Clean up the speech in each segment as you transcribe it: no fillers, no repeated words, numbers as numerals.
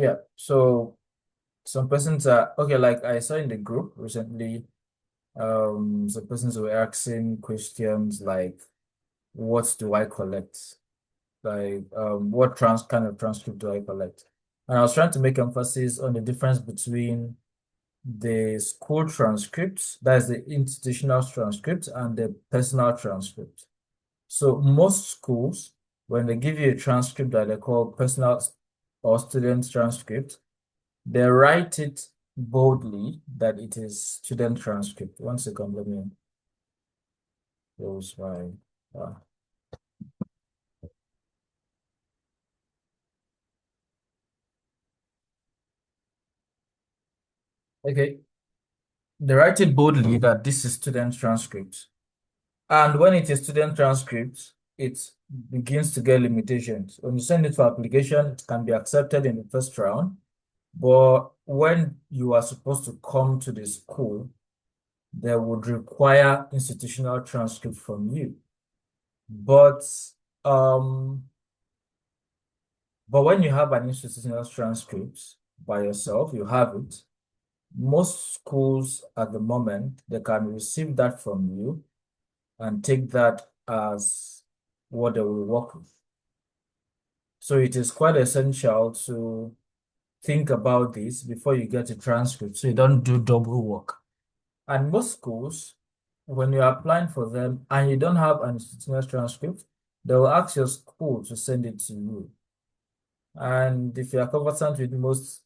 Yeah. So some persons are okay, like I saw in the group recently, some persons were asking questions like, what do I collect? Like, what trans kind of transcript do I collect? And I was trying to make emphasis on the difference between the school transcripts, that is the institutional transcript, and the personal transcript. So most schools, when they give you a transcript that they call personal or student transcript, they write it boldly that it is student transcript. One second, let me close my. Uh, okay, they write it boldly that this is student transcript. And when it is student transcript, it begins to get limitations. When you send it for application, it can be accepted in the first round. But when you are supposed to come to the school, they would require institutional transcript from you. But um, but when you have an institutional transcript by yourself, you have it. Most schools at the moment, they can receive that from you and take that as what they will work with. So it is quite essential to think about this before you get a transcript so you don't do double work. And most schools, when you're applying for them and you don't have an institutional transcript, they will ask your school to send it to you. And if you are conversant with most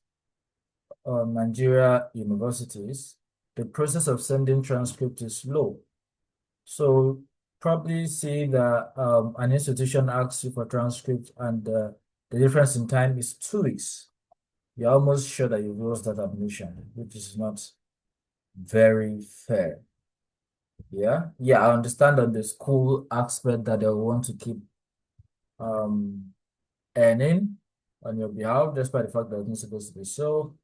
Nigeria universities, the process of sending transcript is slow. So probably see that an institution asks you for transcript and the difference in time is 2 weeks. You're almost sure that you've lost that admission, which is not very fair. Yeah. Yeah, I understand on the school aspect that they want to keep um earning on your behalf, despite the fact that it's not supposed to be so.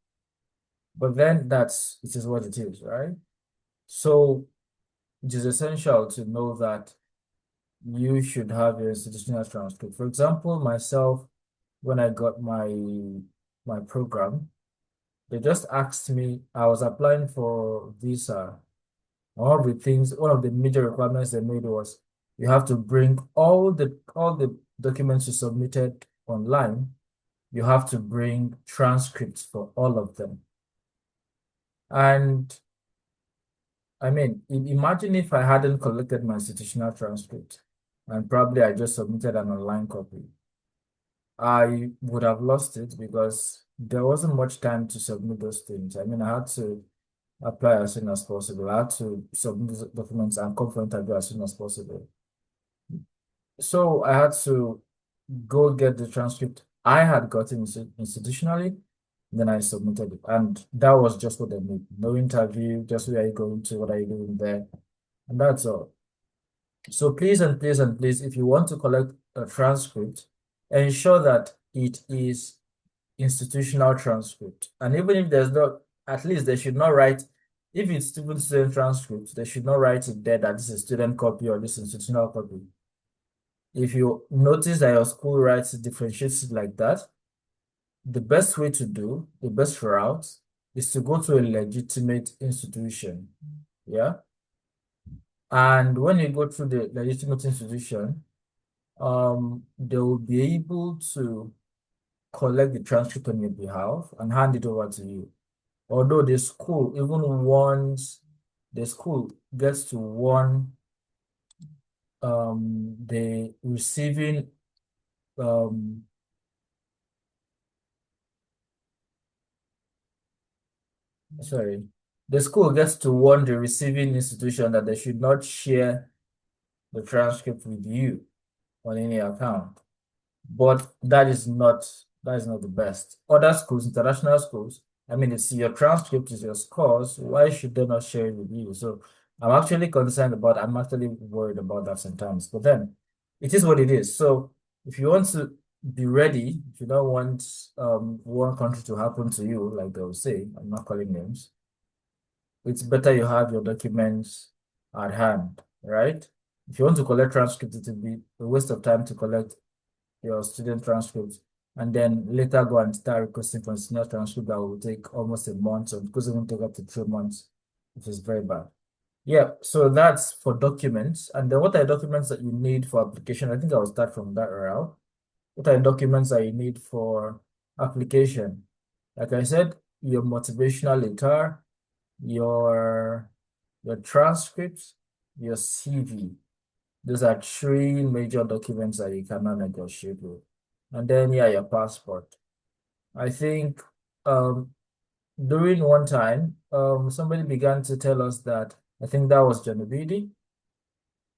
But then it is what it is, right? So it is essential to know that you should have your institutional transcript. For example, myself, when I got my program, they just asked me, I was applying for visa. One of the major requirements they made was you have to bring all the documents you submitted online. You have to bring transcripts for all of them. And I mean, imagine if I hadn't collected my institutional transcript and probably I just submitted an online copy. I would have lost it because there wasn't much time to submit those things. I mean, I had to apply as soon as possible. I had to submit the documents and come for interview as soon as possible. So I had to go get the transcript I had gotten institutionally, then I submitted it. And that was just what they need. No interview, just where are you going to, what are you doing there? And that's all. So please and please and please, if you want to collect a transcript, ensure that it is institutional transcript. And even if there's not, at least they should not write, if it's student transcript, they should not write it there that this is student copy or this institutional copy. If you notice that your school writes it, differentiates it like that, the best way to do, the best route is to go to a legitimate institution. Yeah. And when you go through the legitimate institution, they will be able to collect the transcript on your behalf and hand it over to you. Although the school, even once the school gets to one, the receiving, um, sorry, the school gets to warn the receiving institution that they should not share the transcript with you on any account. But that is not the best. Other schools, international schools, I mean, it's your transcript is your scores. Why should they not share it with you? So I'm actually worried about that sometimes. But then it is what it is. So if you want to be ready, if you don't want one country to happen to you, like they will say, I'm not calling names, it's better you have your documents at hand, right? If you want to collect transcripts, it will be a waste of time to collect your student transcripts and then later go and start requesting for senior transcript that will take almost a month, or it could even take up to 3 months, which is very bad. Yeah, so that's for documents. And then what are documents that you need for application? I think I'll start from that route. What are documents that you need for application? Like I said, your motivational letter, your your transcripts, your CV. Those are three major documents that you cannot negotiate with. And then yeah, your passport. I think um during one time, somebody began to tell us that I think that was Janubidi.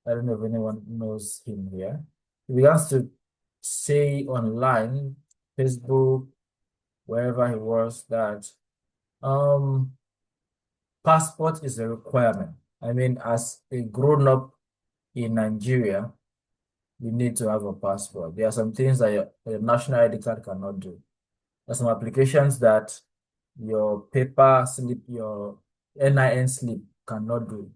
I don't know if anyone knows him here. He began to say online, Facebook, wherever he was, that um passport is a requirement. I mean, as a grown-up in Nigeria, you need to have a passport. There are some things that your national ID card cannot do. There are some applications that your paper slip, your NIN slip cannot do.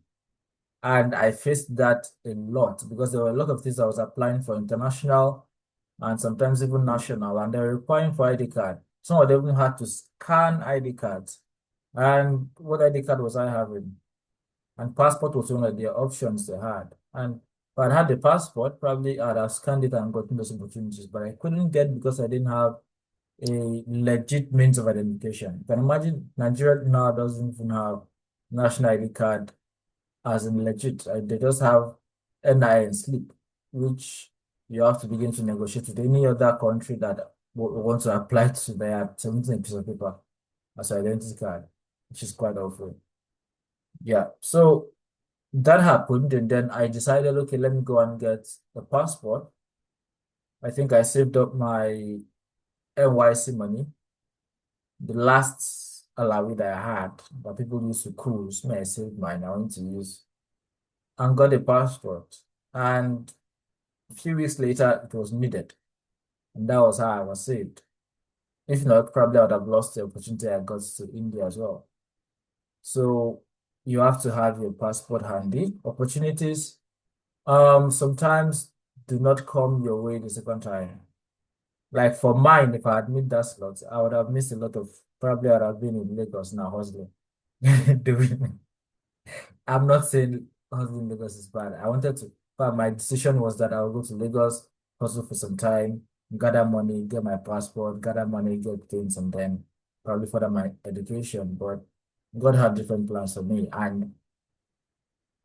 And I faced that a lot because there were a lot of things I was applying for international and sometimes even national, and they're requiring for ID card. Some of them even had to scan ID cards. And what ID card was I having? And passport was one of the options they had. And if I'd had the passport, probably I'd have scanned it and gotten those opportunities, but I couldn't get because I didn't have a legit means of identification. You can imagine Nigeria now doesn't even have national ID card as in legit. They just have NIN slip, which you have to begin to negotiate with any other country that wants to apply to their 17 piece of paper as an identity card, which is quite awful. Yeah, so that happened, and then I decided, okay, let me go and get a passport. I think I saved up my NYC money, the last Alawi that I had that people used to cruise. Me, I saved mine. I went to use and got a passport. And a few weeks later, it was needed. And that was how I was saved. If not, probably I would have lost the opportunity I got to India as well. So you have to have your passport handy. Opportunities, sometimes do not come your way the second time. Like for mine, if I had missed that slot, I would have missed a lot of, probably I would have been in Lagos now hustling. Doing, I'm not saying hustling Lagos is bad. I wanted to, but my decision was that I would go to Lagos, hustle for some time, gather money, get my passport, gather money, get things, and then probably further my education. But God had different plans for me, and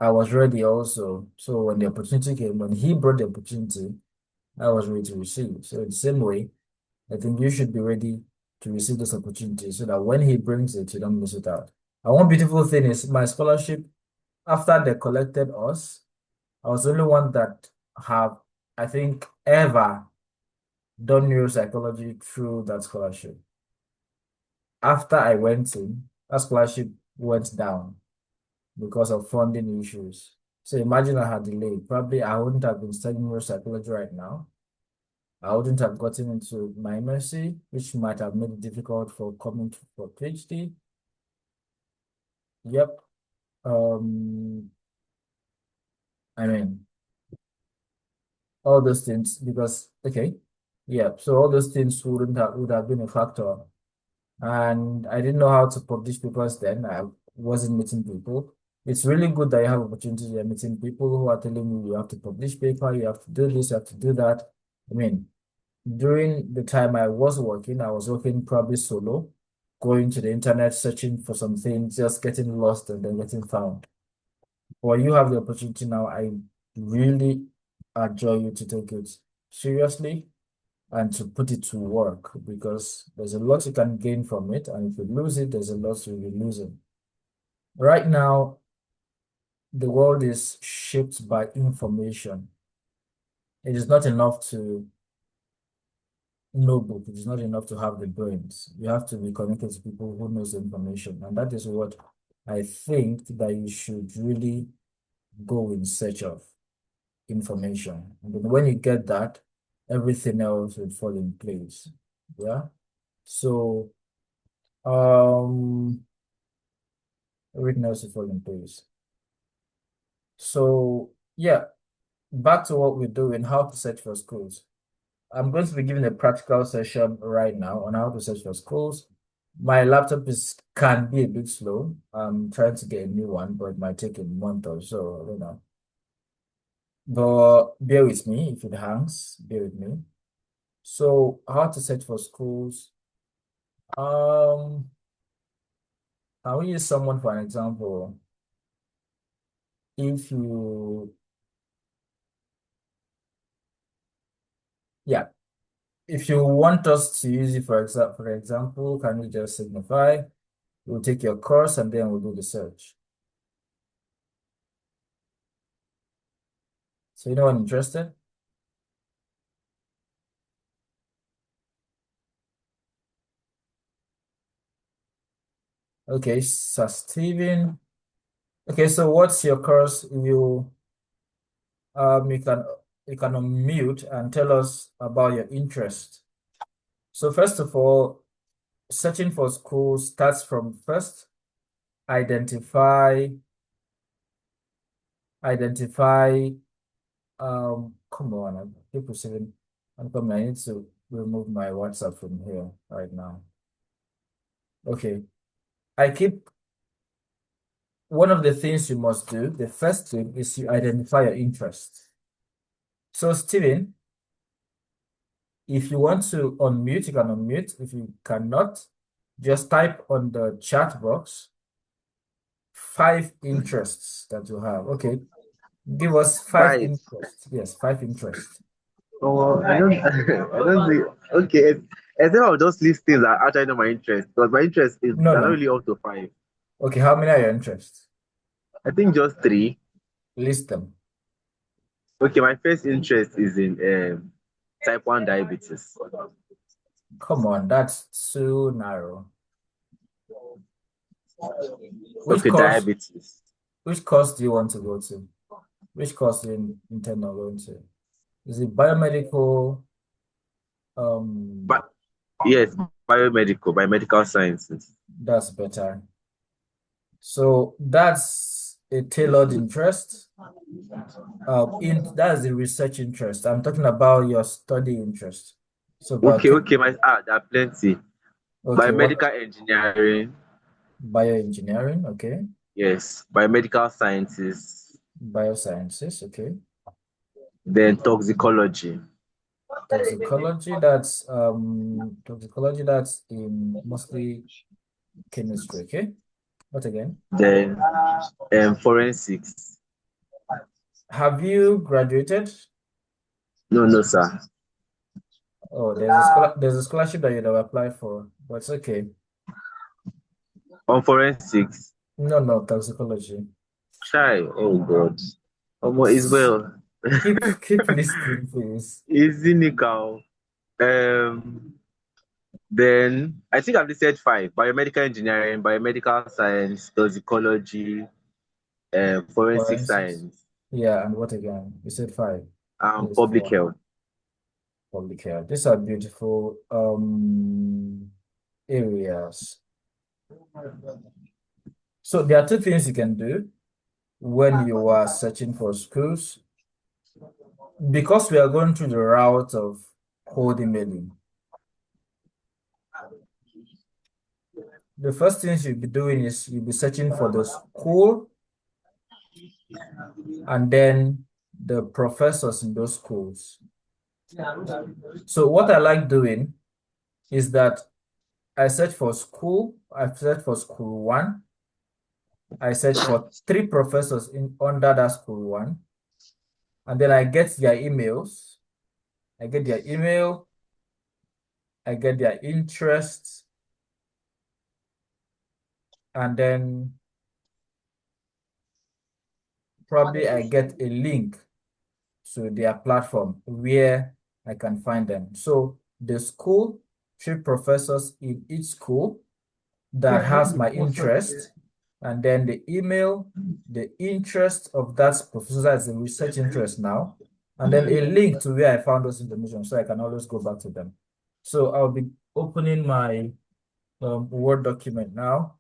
I was ready also. So when the opportunity came, when He brought the opportunity, I was ready to receive. So in the same way, I think you should be ready to receive this opportunity so that when He brings it, you don't miss it out. And one beautiful thing is my scholarship, after they collected us, I was the only one that have, I think, ever done neuropsychology through that scholarship. After I went in, that scholarship went down because of funding issues. So imagine I had delayed. Probably I wouldn't have been studying neuropsychology right now. I wouldn't have gotten into my MSc, which might have made it difficult for coming to, for PhD. Yep. Um, I mean, all those things because okay, yeah. So all those things would have been a factor, and I didn't know how to publish papers then. I wasn't meeting people. It's really good that you have opportunities. You're meeting people who are telling you you have to publish paper, you have to do this, you have to do that. I mean, during the time I was working probably solo, going to the internet, searching for some things, just getting lost and then getting found. Well, you have the opportunity now. I really adjure you to take it seriously and to put it to work because there's a lot you can gain from it. And if you lose it, there's a lot you'll be losing. Right now, the world is shaped by information. It is not enough to know book. It is not enough to have the brains. You have to be connected to people who knows the information. And that is what I think that you should really go in search of information. And then when you get that, everything else will fall in place. Yeah. So um everything else will fall in place. So yeah, back to what we're doing, how to search for schools. I'm going to be giving a practical session right now on how to search for schools. My laptop can be a bit slow. I'm trying to get a new one, but it might take a month or so. I don't know. But bear with me if it hangs. Bear with me. So, how to search for schools? Um, I will use someone for an example. If you, yeah, if you want us to use it for example, can you just signify? We'll take your course and then we'll do the search. So, anyone interested? Okay, Sir Steven. Okay, so what's your course? Um you can you can unmute and tell us about your interest. So first of all, searching for schools starts from first identify identify come on, I keep receiving. I'm coming. I need to remove my WhatsApp from here right now. Okay. I keep One of the things you must do, the first thing is you identify your interest. So Steven, if you want to unmute, you can unmute. If you cannot, just type on the chat box 5 interests that you have. Okay. Give us five Five. interests. Yes, 5 interests. Oh, I don't, I don't think. Okay, I think I'll just list things that actually know my interest because my interest is No, they're not no. really up to five. Okay, how many are your interests? I think just three. List them. Okay, my first interest is in type 1 diabetes. Come on, that's too narrow. Which Okay, course, diabetes. which course do you want to go to? Which course do you intend on going to? Is it biomedical? Um, But yes, biomedical sciences. that's better. So that's a tailored interest. In That's the research interest. I'm talking about your study interest. So Okay, okay, there are plenty. okay, what Biomedical engineering, bioengineering, okay, yes, biomedical sciences, biosciences, okay, then toxicology. toxicology, that's in mostly chemistry, okay. What again? Then forensics. Have you graduated? No, no, sir. Oh, there's a scholarship that you'd have applied for, but it's okay. On forensics. No, no, toxicology. Shy. Oh God. Is well. Keep listening, please. Is cynical. Um then I think I've listed five. Biomedical engineering, biomedical science, toxicology, forensic Forensics. science, Yeah, and what again? You said five. and This is public four. health. Public health. These are beautiful areas. So there are two things you can do when you are searching for schools. Because we are going through the route of cold emailing, the first things you'll be doing is you'll be searching for the school and then the professors in those schools. So what I like doing is that I search for school one, I search for 3 professors in under that school one, and then I get their emails, I get their email, I get their interests, and then probably I get a link to their platform where I can find them. So the school, 3 professors in each school that has my interest, and then the email, the interest of that professor as a research interest now, and then a link to where I found those information so I can always go back to them. So I'll be opening my Word document now,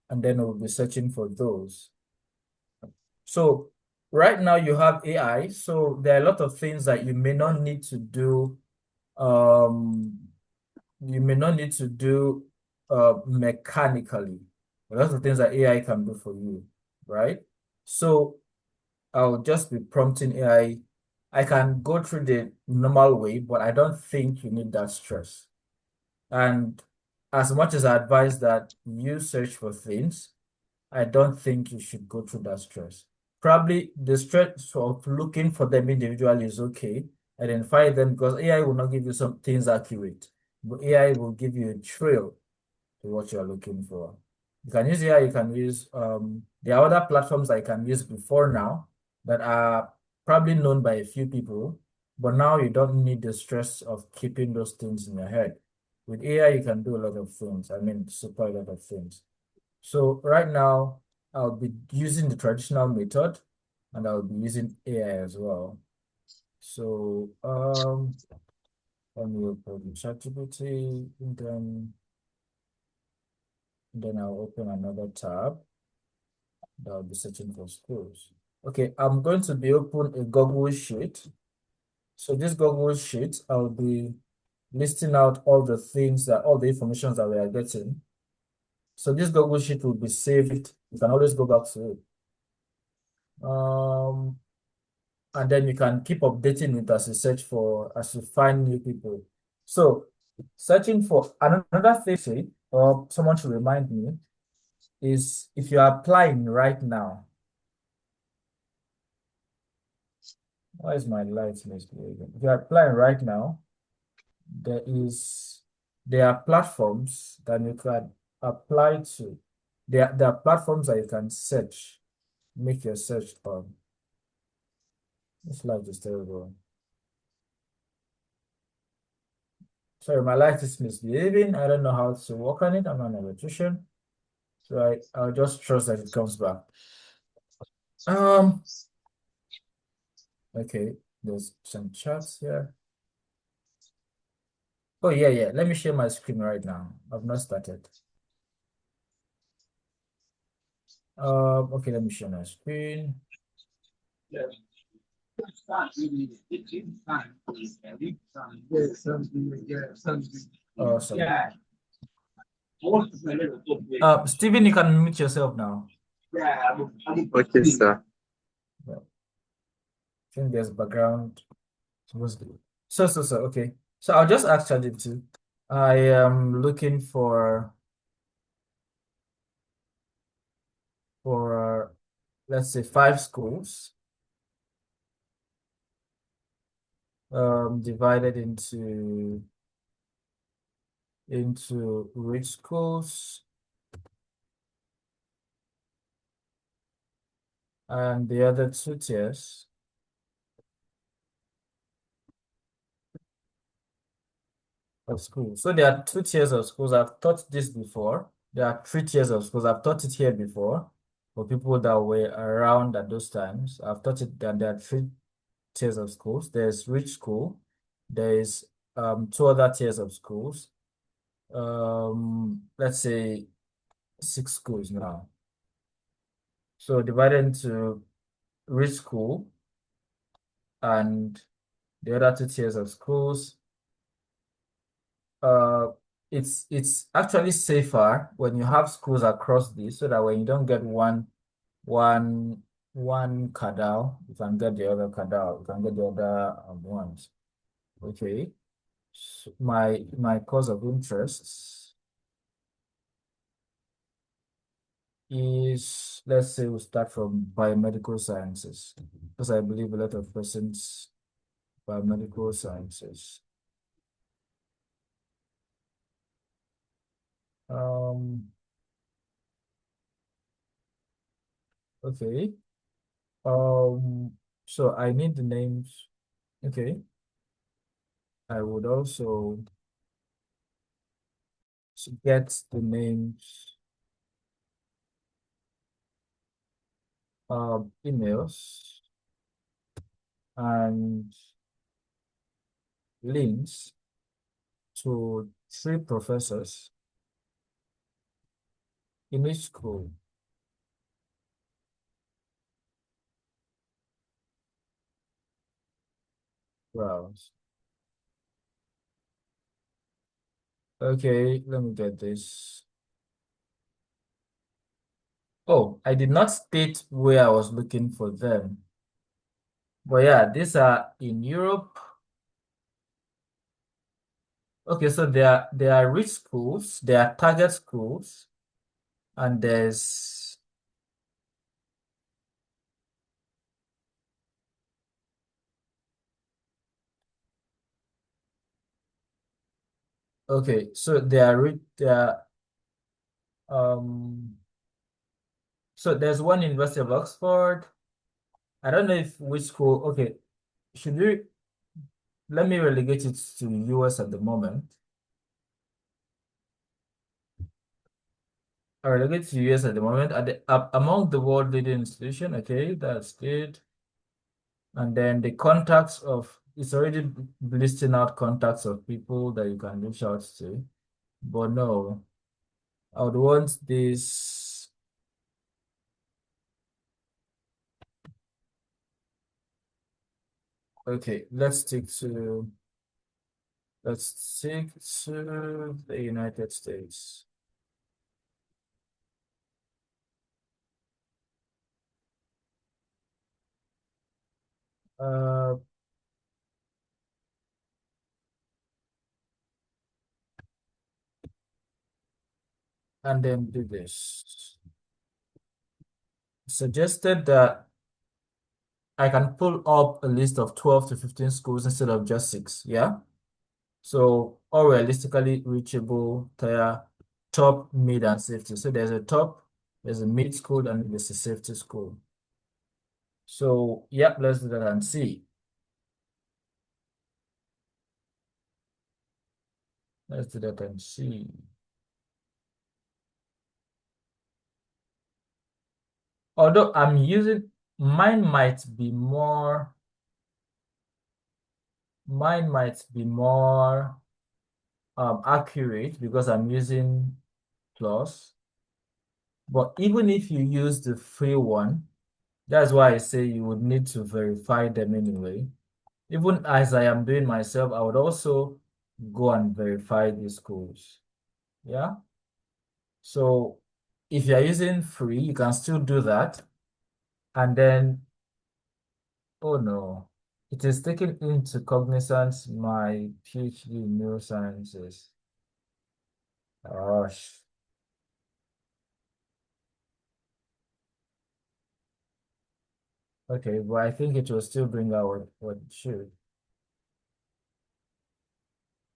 and then we'll be searching for those. So right now you have AI, so there are a lot of things that you may not need to do. Um, you may not need to do mechanically. A lot of things that AI can do for you, right? So I'll just be prompting AI. I can go through the normal way, but I don't think you need that stress. And as much as I advise that you search for things, I don't think you should go through that stress. Probably the stress of looking for them individually is okay. Identify them because AI will not give you some things accurate, but AI will give you a trail to what you're looking for. You can use AI, you can use there are other platforms I can use before now that are probably known by a few people, but now you don't need the stress of keeping those things in your head. With AI, you can do a lot of things. I mean, super a lot of things. So right now, I'll be using the traditional method and I'll be using AI as well. So let me open the ChatGPT and then I'll open another tab that I'll be searching for schools. Okay, I'm going to be open a Google Sheet. So this Google Sheet, I'll be listing out all the things that all the information that we are getting. So this Google Sheet will be saved. You can always go back to it. And then you can keep updating it as you search for, as you find new people. So searching for another thing, or someone should remind me, is if you're applying right now, why is my light misbehaving? If you're applying right now, there is there are platforms that you can apply to. There are platforms that you can search, make your search on. This light is terrible. Sorry, my light is misbehaving. I don't know how to work on it. I'm an electrician. So I'll just trust that it comes back. Um, okay, there's some charts here. Oh yeah, yeah. Let me share my screen right now. I've not started. Okay, let me share my screen. Awesome. Steven, you can mute yourself now. Okay, sir. Yeah, I think there's background. So, okay. So I'll just ask ChatGPT. I am looking for let's say 5 schools divided into rich schools and the other 2 tiers of schools. So there are 2 tiers of schools. I've taught this before. There are 3 tiers of schools. I've taught it here before for people that were around at those times. I've taught it that there are 3 tiers of schools. There's rich school. There is 2 other tiers of schools. Let's say 6 schools now. So divided into rich school and the other 2 tiers of schools. Uh, it's actually safer when you have schools across this, so that when you don't get one one cadal, you can get the other cadal, you can get the other ones. Okay. So my course of interest is, let's say we start from biomedical sciences, because I believe a lot of persons biomedical sciences. Um, okay. So I need the names. Okay. I would also get the names, emails, and links to 3 professors in each school. Browse. Okay, let me get this. Oh, I did not state where I was looking for them. But yeah, these are in Europe. Okay, so there are rich schools, there are target schools, and there's okay, so um so there's one University of Oxford. I don't know if which school. Okay, should we let me relegate it to US at the moment. I relegate to US at the moment. Among the world leading institution, okay, that's good. And then the contacts of it's already listing out contacts of people that you can reach out to. But no, I would want this. Okay, let's stick to the United States. Uh, and then do this. Suggested that I can pull up a list of 12 to 15 schools instead of just six. Yeah. So all realistically reachable tier top, mid, and safety. So there's a top, there's a mid school, and there's a safety school. So yeah, let's do that and see. Let's do that and see. Although I'm using mine might be more mine might be more accurate because I'm using plus. But even if you use the free one, that's why I say you would need to verify them anyway. Even as I am doing myself, I would also go and verify these schools. Yeah. So if you're using free, you can still do that. And then, oh no, it is taking into cognizance my PhD in neurosciences. Gosh. Okay, but I think it will still bring out what it should.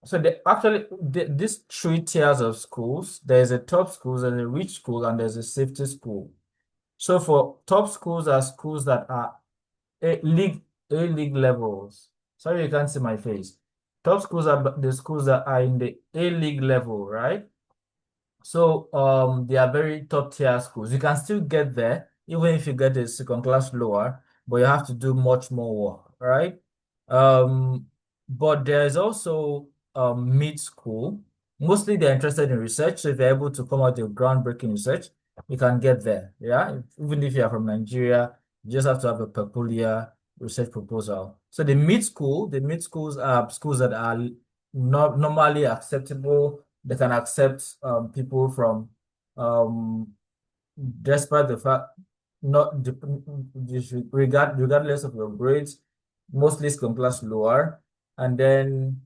So these three tiers of schools, there's a top school, there's a rich school, and there's a safety school. So for top schools are schools that are A league levels. Sorry, you can't see my face. Top schools are the schools that are in the A league level, right? So they are very top tier schools. You can still get there even if you get a second class lower, but you have to do much more work, right? Um, but there's also mid school. Mostly they're interested in research. So if you're able to come out with groundbreaking research, you can get there. Yeah. Even if you're from Nigeria, you just have to have a peculiar research proposal. So the mid schools are schools that are not normally acceptable. They can accept people from um, despite the fact not regardless of your grades, mostly second class lower, and then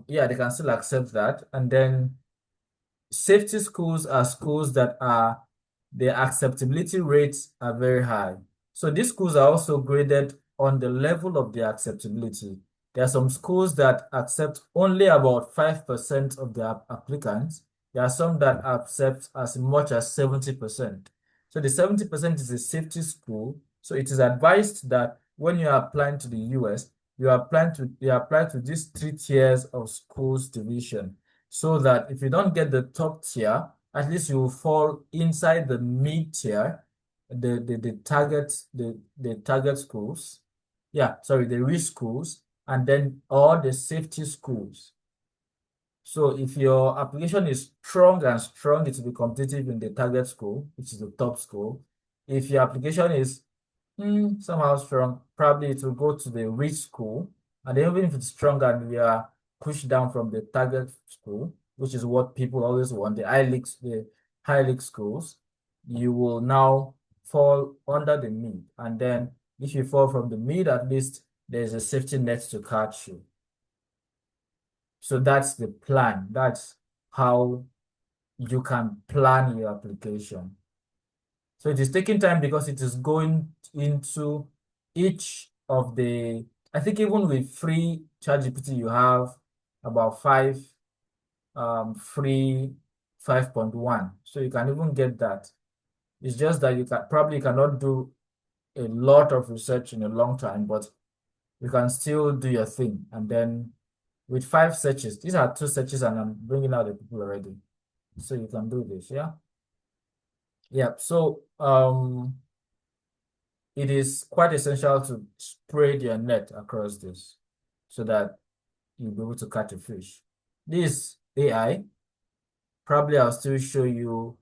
yeah, they can still accept that, and then safety schools are schools that are their acceptability rates are very high. So these schools are also graded on the level of their acceptability. There are some schools that accept only about 5% of their applicants. There are some that accept as much as 70%. So the 70% is a safety school. So it is advised that when you are applying to the US, you apply to these three tiers of schools division so that if you don't get the top tier, at least you will fall inside the mid tier, the target schools. Yeah, sorry, the rich schools, and then all the safety schools. So if your application is strong and strong, it will be competitive in the target school, which is the top school. If your application is somehow strong, probably it will go to the rich school, And then even if it's strong and you are pushed down from the target school, which is what people always want, the high league schools, you will now fall under the mid. And then if you fall from the mid, at least there's a safety net to catch you. So that's the plan. That's how you can plan your application. So it is taking time because it is going into each of the, I think even with free ChatGPT, you have about five free 5.1. So you can even get that. It's just that you can probably cannot do a lot of research in a long time, but you can still do your thing. And then with 5 searches, these are 2 searches, and I'm bringing out the people already. So you can do this, yeah? Yeah. So it is quite essential to spread your net across this so that you'll be able to catch a fish. This AI, probably I'll still show you.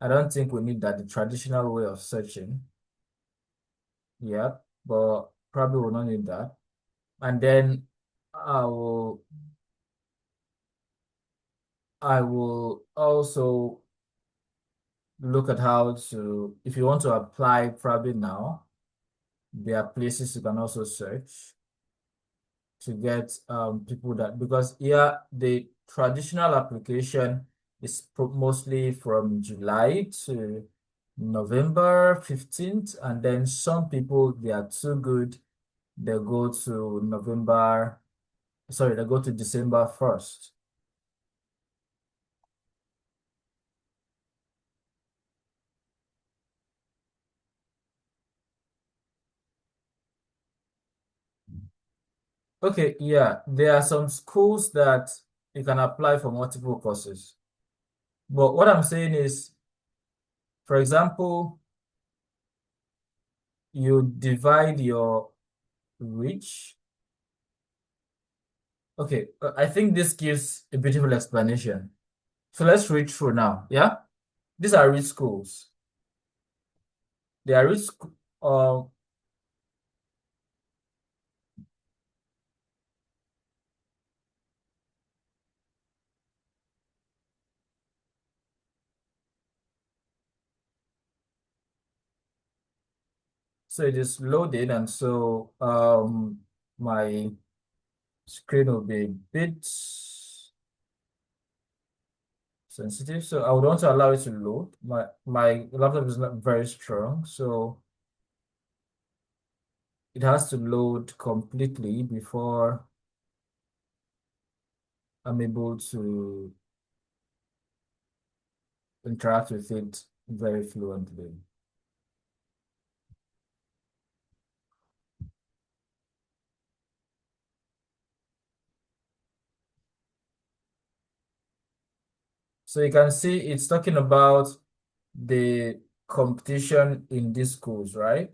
I don't think we need that, the traditional way of searching. Yeah, but probably will not need that. And then I will I will also look at how to, if you want to apply probably now, there are places you can also search to get people that, because here the traditional application is mostly from July to November 15th, and then some people, they are too good, they go to they go to December 1st. Okay, yeah, there are some schools that you can apply for multiple courses. But what I'm saying is, for example, you divide your reach. Okay, I think this gives a beautiful explanation. So let's read through now. Yeah, these are rich schools. They are rich. Uh, so it is loaded, and so my screen will be a bit sensitive. So I would want to allow it to load. My laptop is not very strong, so it has to load completely before I'm able to interact with it very fluently. So you can see it's talking about the competition in these schools, right?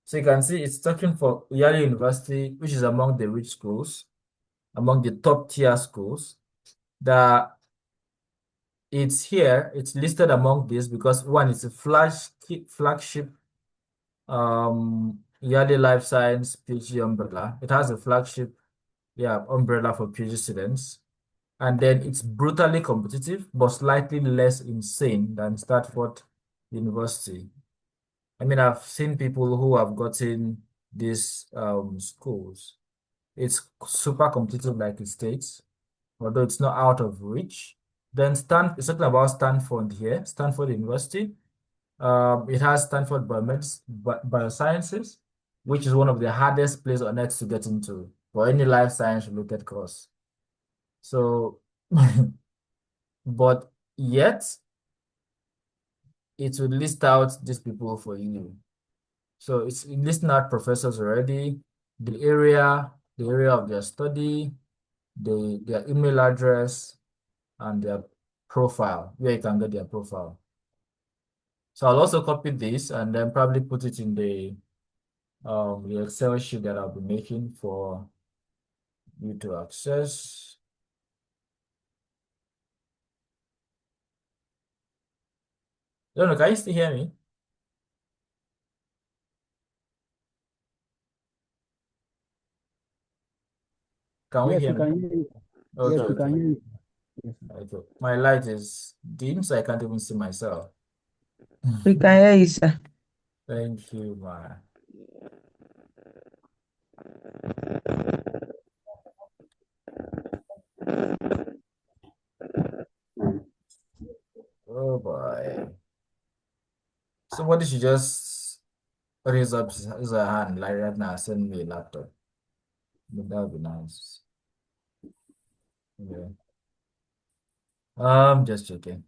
So you can see it's talking for Yale University, which is among the rich schools, among the top tier schools. That it's here, it's listed among these because one, it's a flagship Yale Life Science PhD umbrella. It has a flagship, yeah, umbrella for PhD students. And then it's brutally competitive, but slightly less insane than Stanford University. I mean, I've seen people who have gotten these schools. It's super competitive, like it states, although it's not out of reach. Then it's talking about Stanford here, Stanford University. It has Stanford Biosciences, which is one of the hardest places on earth to get into for any life science related course. So, but yet it will list out these people for you. So it's listing out professors already, the area of their study, their email address, and their profile, where you can get their profile. So I'll also copy this and then probably put it in the Excel sheet that I'll be making for you to access. No, no, can you still hear me? Can we Yes, hear we me? can hear you. Okay, Yes, we okay. can hear you. Yes, sir. Okay. My light is dim, so I can't even see myself. We can hear you, sir. Thank you, man. Oh boy. Somebody should just raise up his hand like right now, send me a laptop. That would be nice. Yeah. Just checking.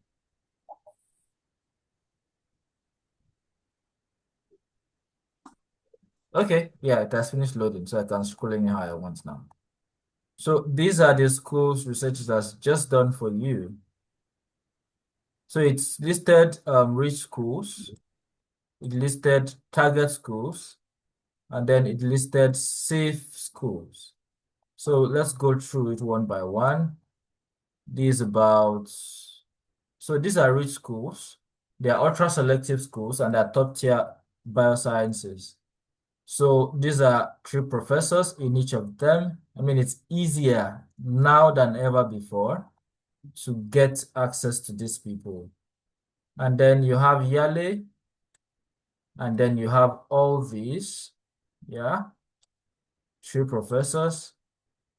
Okay, yeah, it has finished loading, so I can scroll anyhow I want now. So these are the schools research has just done for you. So it's listed rich schools, it listed target schools, and then it listed safe schools. So let's go through it one by one. These about, so these are rich schools. They are ultra selective schools and they're top tier biosciences. So these are three professors in each of them. I mean, it's easier now than ever before to get access to these people. And then you have Yale, and then you have all these, yeah, three professors.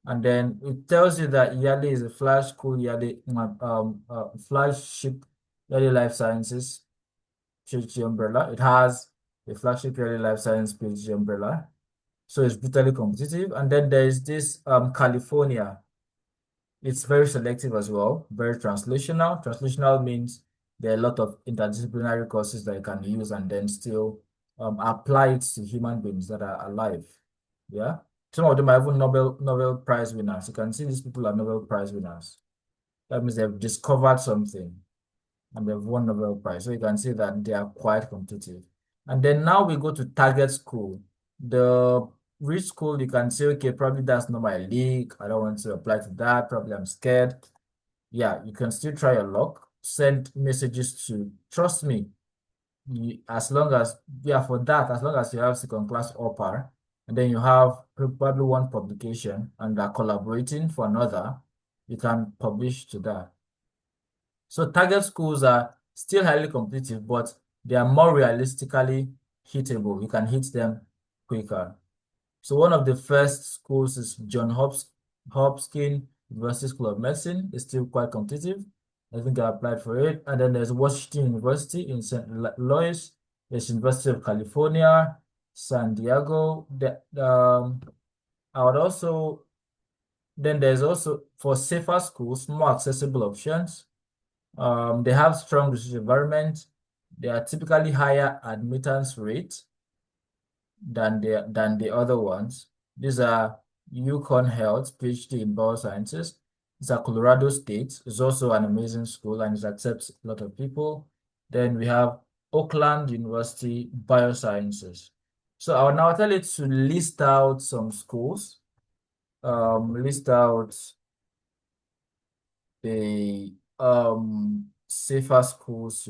And then it tells you that Yale is a flash school, Yale, flagship Yale Life Sciences PhD umbrella. It has a flagship Yale Life Science PhD umbrella. So it's brutally competitive. And then there's this California. It's very selective as well, very translational. Translational means there are a lot of interdisciplinary courses that you can use and then still apply it to human beings that are alive. Yeah. Some of them are even Nobel Prize winners. You can see these people are Nobel Prize winners. That means they've discovered something and they've won Nobel Prize. So you can see that they are quite competitive. And then now we go to target school. The rich school, you can say, okay, probably that's not my league. I don't want to apply to that. Probably I'm scared. Yeah, you can still try your luck. Send messages to, trust me, as long as, yeah, for that, as long as you have second class upper, and then you have probably one publication and are collaborating for another, you can publish to that. So target schools are still highly competitive, but they are more realistically hittable. You can hit them quicker. So one of the first schools is Hopkins University School of Medicine. It's still quite competitive. I think I applied for it. And then there's Washington University in St. Louis. There's University of California, San Diego. I would also, then there's also for safer schools, more accessible options. They have strong research environment. They are typically higher admittance rate than the other ones. These are Yukon Health, PhD in biosciences. It's a Colorado State. It's also an amazing school and it accepts a lot of people. Then we have Oakland University Biosciences. So I will now tell you to list out some schools. List out the safer schools,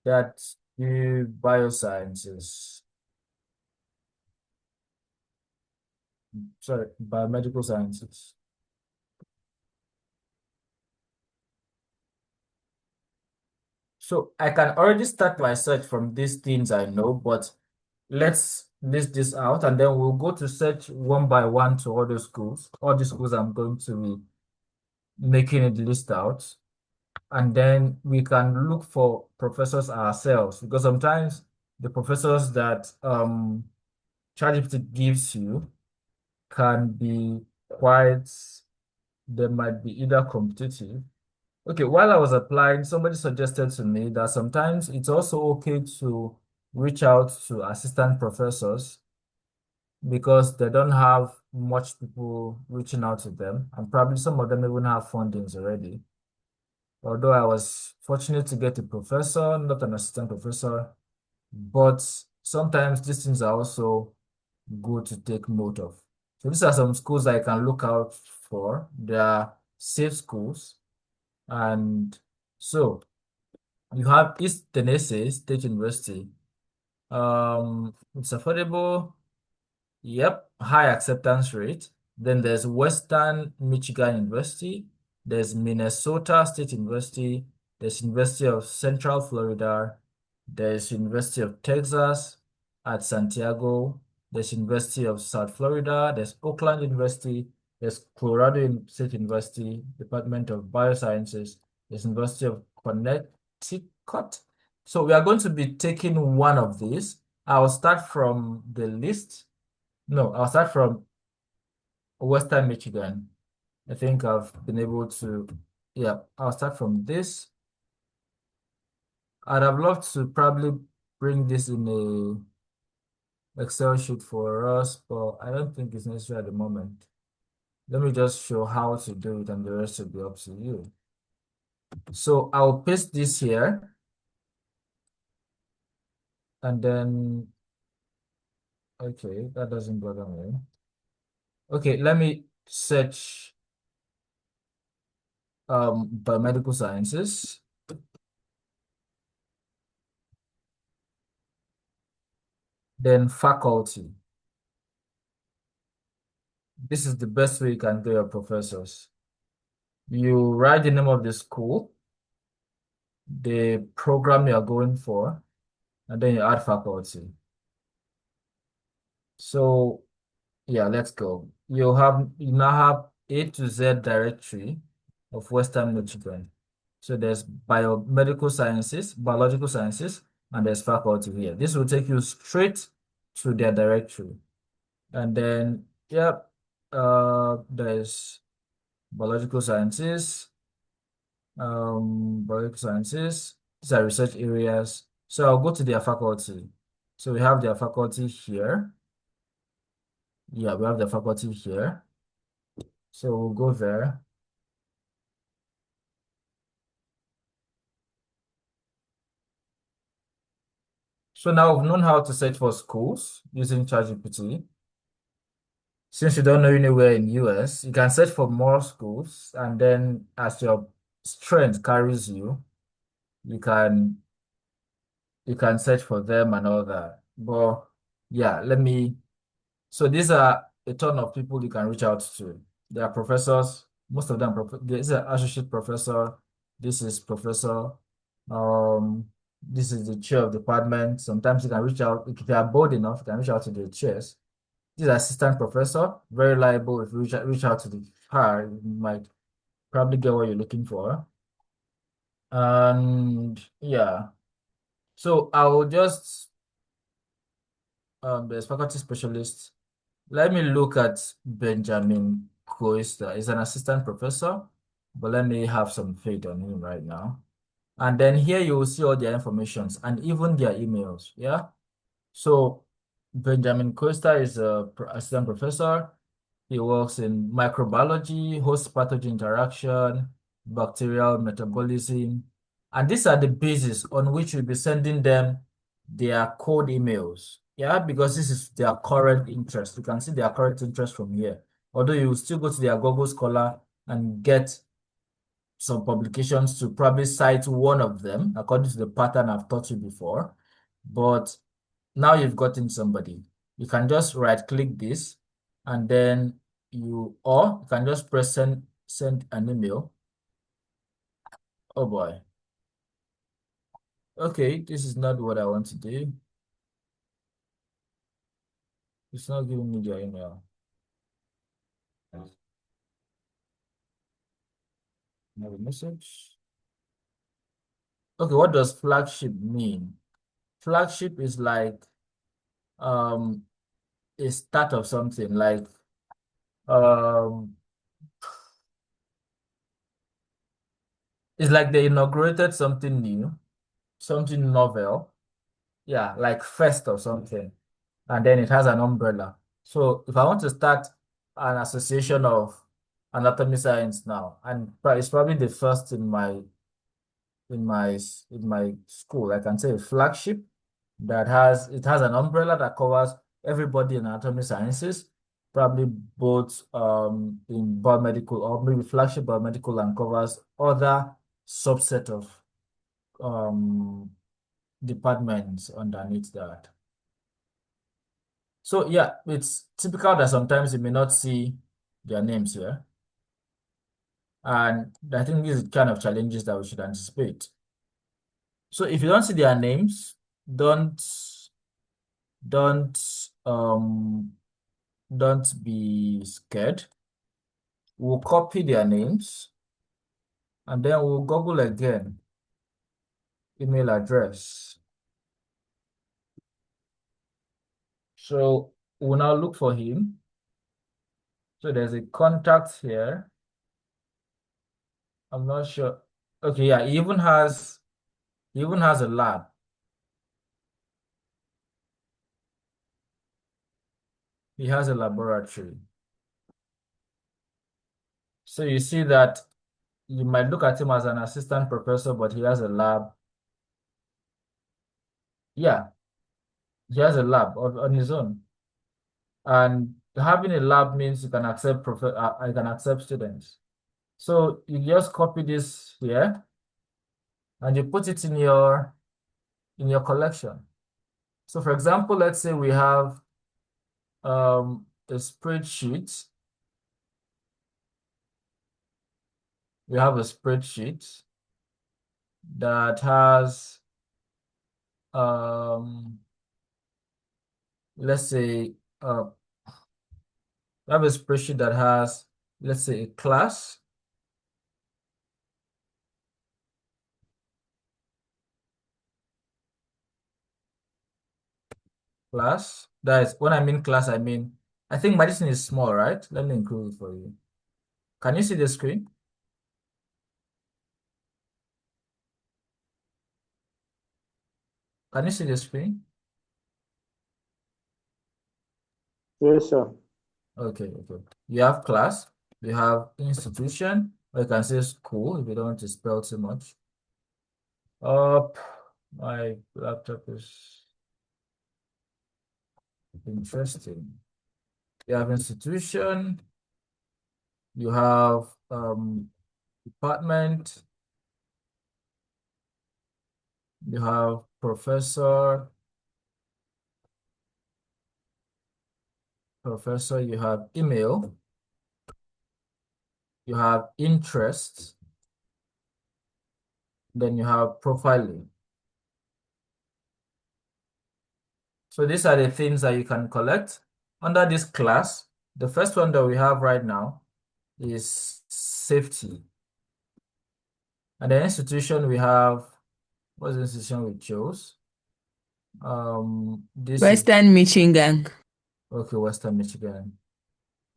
that do biosciences. Sorry, biomedical sciences. So I can already start my search from these things I know, but let's list this out and then we'll go to search one by one to all the schools. All the schools I'm going to be making it list out. And then we can look for professors ourselves because sometimes the professors that ChatGPT gives you can be quite, they might be either competitive. Okay, while I was applying, somebody suggested to me that sometimes it's also okay to reach out to assistant professors because they don't have much people reaching out to them, and probably some of them even have fundings already. Although I was fortunate to get a professor, not an assistant professor, but sometimes these things are also good to take note of. So these are some schools I can look out for. They are safe schools. And so you have East Tennessee State University. It's affordable. Yep, high acceptance rate. Then there's Western Michigan University. There's Minnesota State University. There's University of Central Florida. There's University of Texas at Santiago. There's University of South Florida. There's Oakland University. There's Colorado State University, Department of Biosciences. There's University of Connecticut. So we are going to be taking one of these. I'll start from the list. No, I'll start from Western Michigan. I think I've been able to, yeah, I'll start from this. I'd have loved to probably bring this in a Excel sheet for us, but I don't think it's necessary at the moment. Let me just show how to do it and the rest will be up to you. So I'll paste this here and then, okay, that doesn't bother me. Okay, let me search biomedical sciences. Then faculty. This is the best way you can get your professors. You write the name of the school, the program you are going for, and then you add faculty. So yeah, let's go. You now have A to Z directory of Western Michigan. So there's biomedical sciences, biological sciences, and there's faculty here. This will take you straight to their directory. And then, yep, there's biological sciences, biological sciences. These are research areas. So I'll go to their faculty. So we have their faculty here. Yeah, we have the faculty here. So we'll go there. So now we've known how to search for schools using ChatGPT. Since you don't know anywhere in US, you can search for more schools, and then as your strength carries you, you can search for them and all that. But yeah, so these are a ton of people you can reach out to. They are professors, most of them, this is an associate professor, this is professor, this is the chair of department. Sometimes you can reach out, if they are bold enough, you can reach out to the chairs. This is assistant professor, very liable. If you reach out to her, you might probably get what you're looking for. And yeah, so I will just, there's faculty specialist. Let me look at Benjamin Coister. He's an assistant professor, but let me have some faith on him right now. And then here you will see all their informations and even their emails. Yeah. So Benjamin Coister is a assistant professor. He works in microbiology, host pathogen interaction, bacterial metabolism. And these are the basis on which we'll be sending them their code emails. Yeah, because this is their current interest. You can see their current interest from here. Although you will still go to their Google Scholar and get some publications to probably cite one of them according to the pattern I've taught you before. But now you've gotten somebody. You can just right click this and then or you can just press send an email. Oh boy. Okay, this is not what I want to do. It's not giving me your email. Another message. Okay, what does flagship mean? Flagship is like um a start of something, like um it's like they inaugurated something new, something novel. Yeah, like first or something. And then it has an umbrella. So if I want to start an association of anatomy science now, and it's probably the first in my school, I can say a flagship that has an umbrella that covers everybody in anatomy sciences, probably both in biomedical or maybe flagship biomedical and covers other subset of um departments underneath that. So yeah, it's typical that sometimes you may not see their names here. And I think these are kind of challenges that we should anticipate. So if you don't see their names, don't don't um don't be scared. We'll copy their names and then we'll Google again email address. So we'll now look for him. So there's a contact here. I'm not sure. Okay, yeah, he even has a lab. He has a laboratory. So you see that you might look at him as an assistant professor, but he has a lab. Yeah, he has a lab on his own. And having a lab means you can accept students. So you just copy this here and you put it in your collection. So for example, let's say we have a spreadsheet. We have a spreadsheet that has let's say we have a spreadsheet that has, let's say, a class. That is, when I mean class, I mean, I think my distance is small, right? Let me include it for you. Can you see the screen? Can you see the screen? Yes, sir. Okay, okay. You have class, you have institution, or you can say school if you don't want to spell too much. Up, my laptop is interesting. You have institution, you have department, you have professor, you have email, you have interest, then you have profiling. So these are the things that you can collect under this class. The first one that we have right now is safety. And the institution we have, what's the institution we chose? This is Western Michigan. okay, Western Michigan.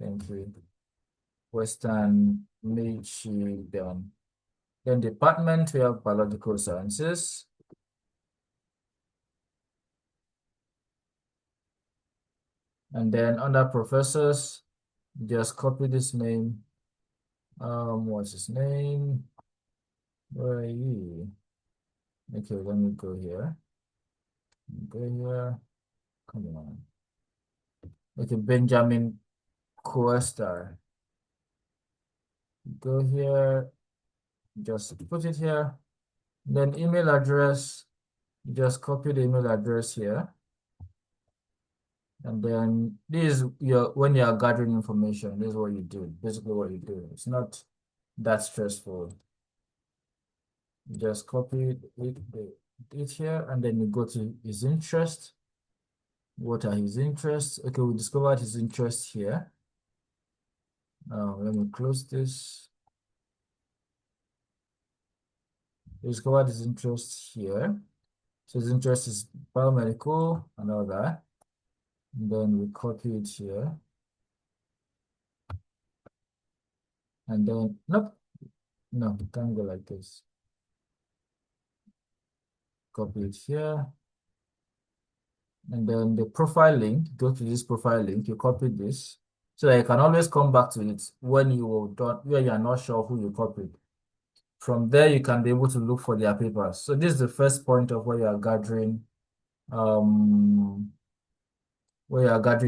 Thank you. Western Michigan. Then department, we have biological sciences. And then under professors, just copy this name. What's his name? Where are you? Okay, let me go here. Go here. Come on. Okay, Benjamin Coestar. Go here. Just put it here. Then email address. Just copy the email address here. And then this is when you are gathering information, this is what you do. Basically what you do. It's not that stressful. You just copy it here, and then you go to his interest. What are his interests? Okay, we discovered his interests here. Let me close this. We discovered his interests here. So his interest is biomedical and all that. And then we copy it here. And then, nope, no, it can't go like this. Copy it here. And then the profile link, go to this profile link, you copy this. So that you can always come back to it when you are not sure who you copied. From there, you can be able to look for their papers. So this is the first point of where you are gathering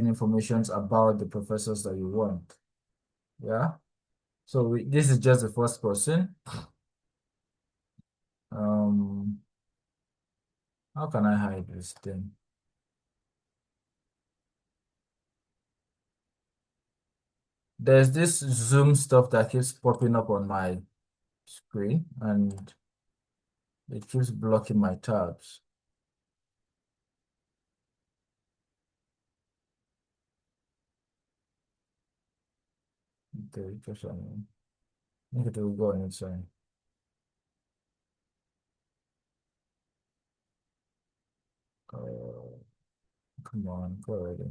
information about the professors that you want. Yeah. So this is just the first person. How can I hide this thing? There's this Zoom stuff that keeps popping up on my screen and it keeps blocking my tabs. Okay, just I think it will go inside. Oh, come on, go already.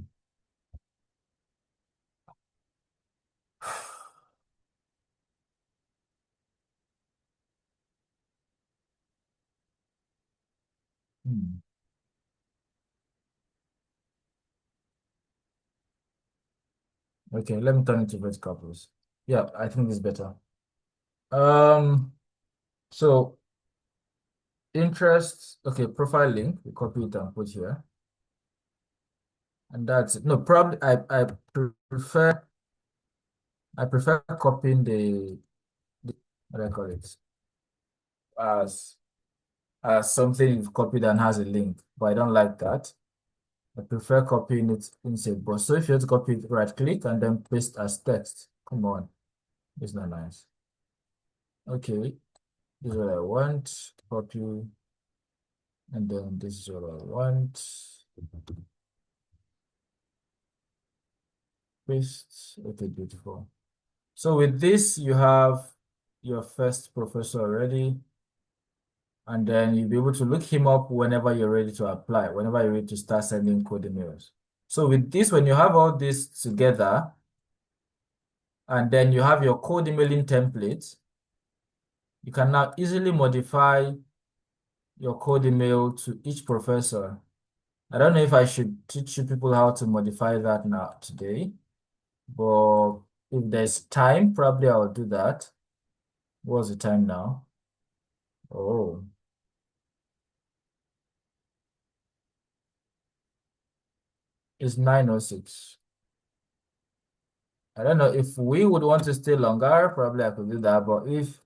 Hmm. Okay, let me turn it to vertical, please. Yeah, I think it's better. Um, so interests, okay, profile link, we copy it and put here. And that's it. No, probably prefer I prefer copying the what do I call it as something you've copied and has a link, but I don't like that. I prefer copying it inside. But so if you have to copy it, right click and then paste as text. Come on, it's not nice. Okay, this is what I want. Copy, and then this is what I want. Paste. Okay, beautiful. So with this, you have your first professor already, and then you'll be able to look him up whenever you're ready to apply, whenever you're ready to start sending code emails. So with this, when you have all this together, and then you have your code emailing template, you can now easily modify your code email to each professor. I don't know if I should teach you people how to modify that now today, but if there's time, probably I'll do that. What's the time now? Oh, it's 9:06. I don't know if we would want to stay longer, probably I could do that, but if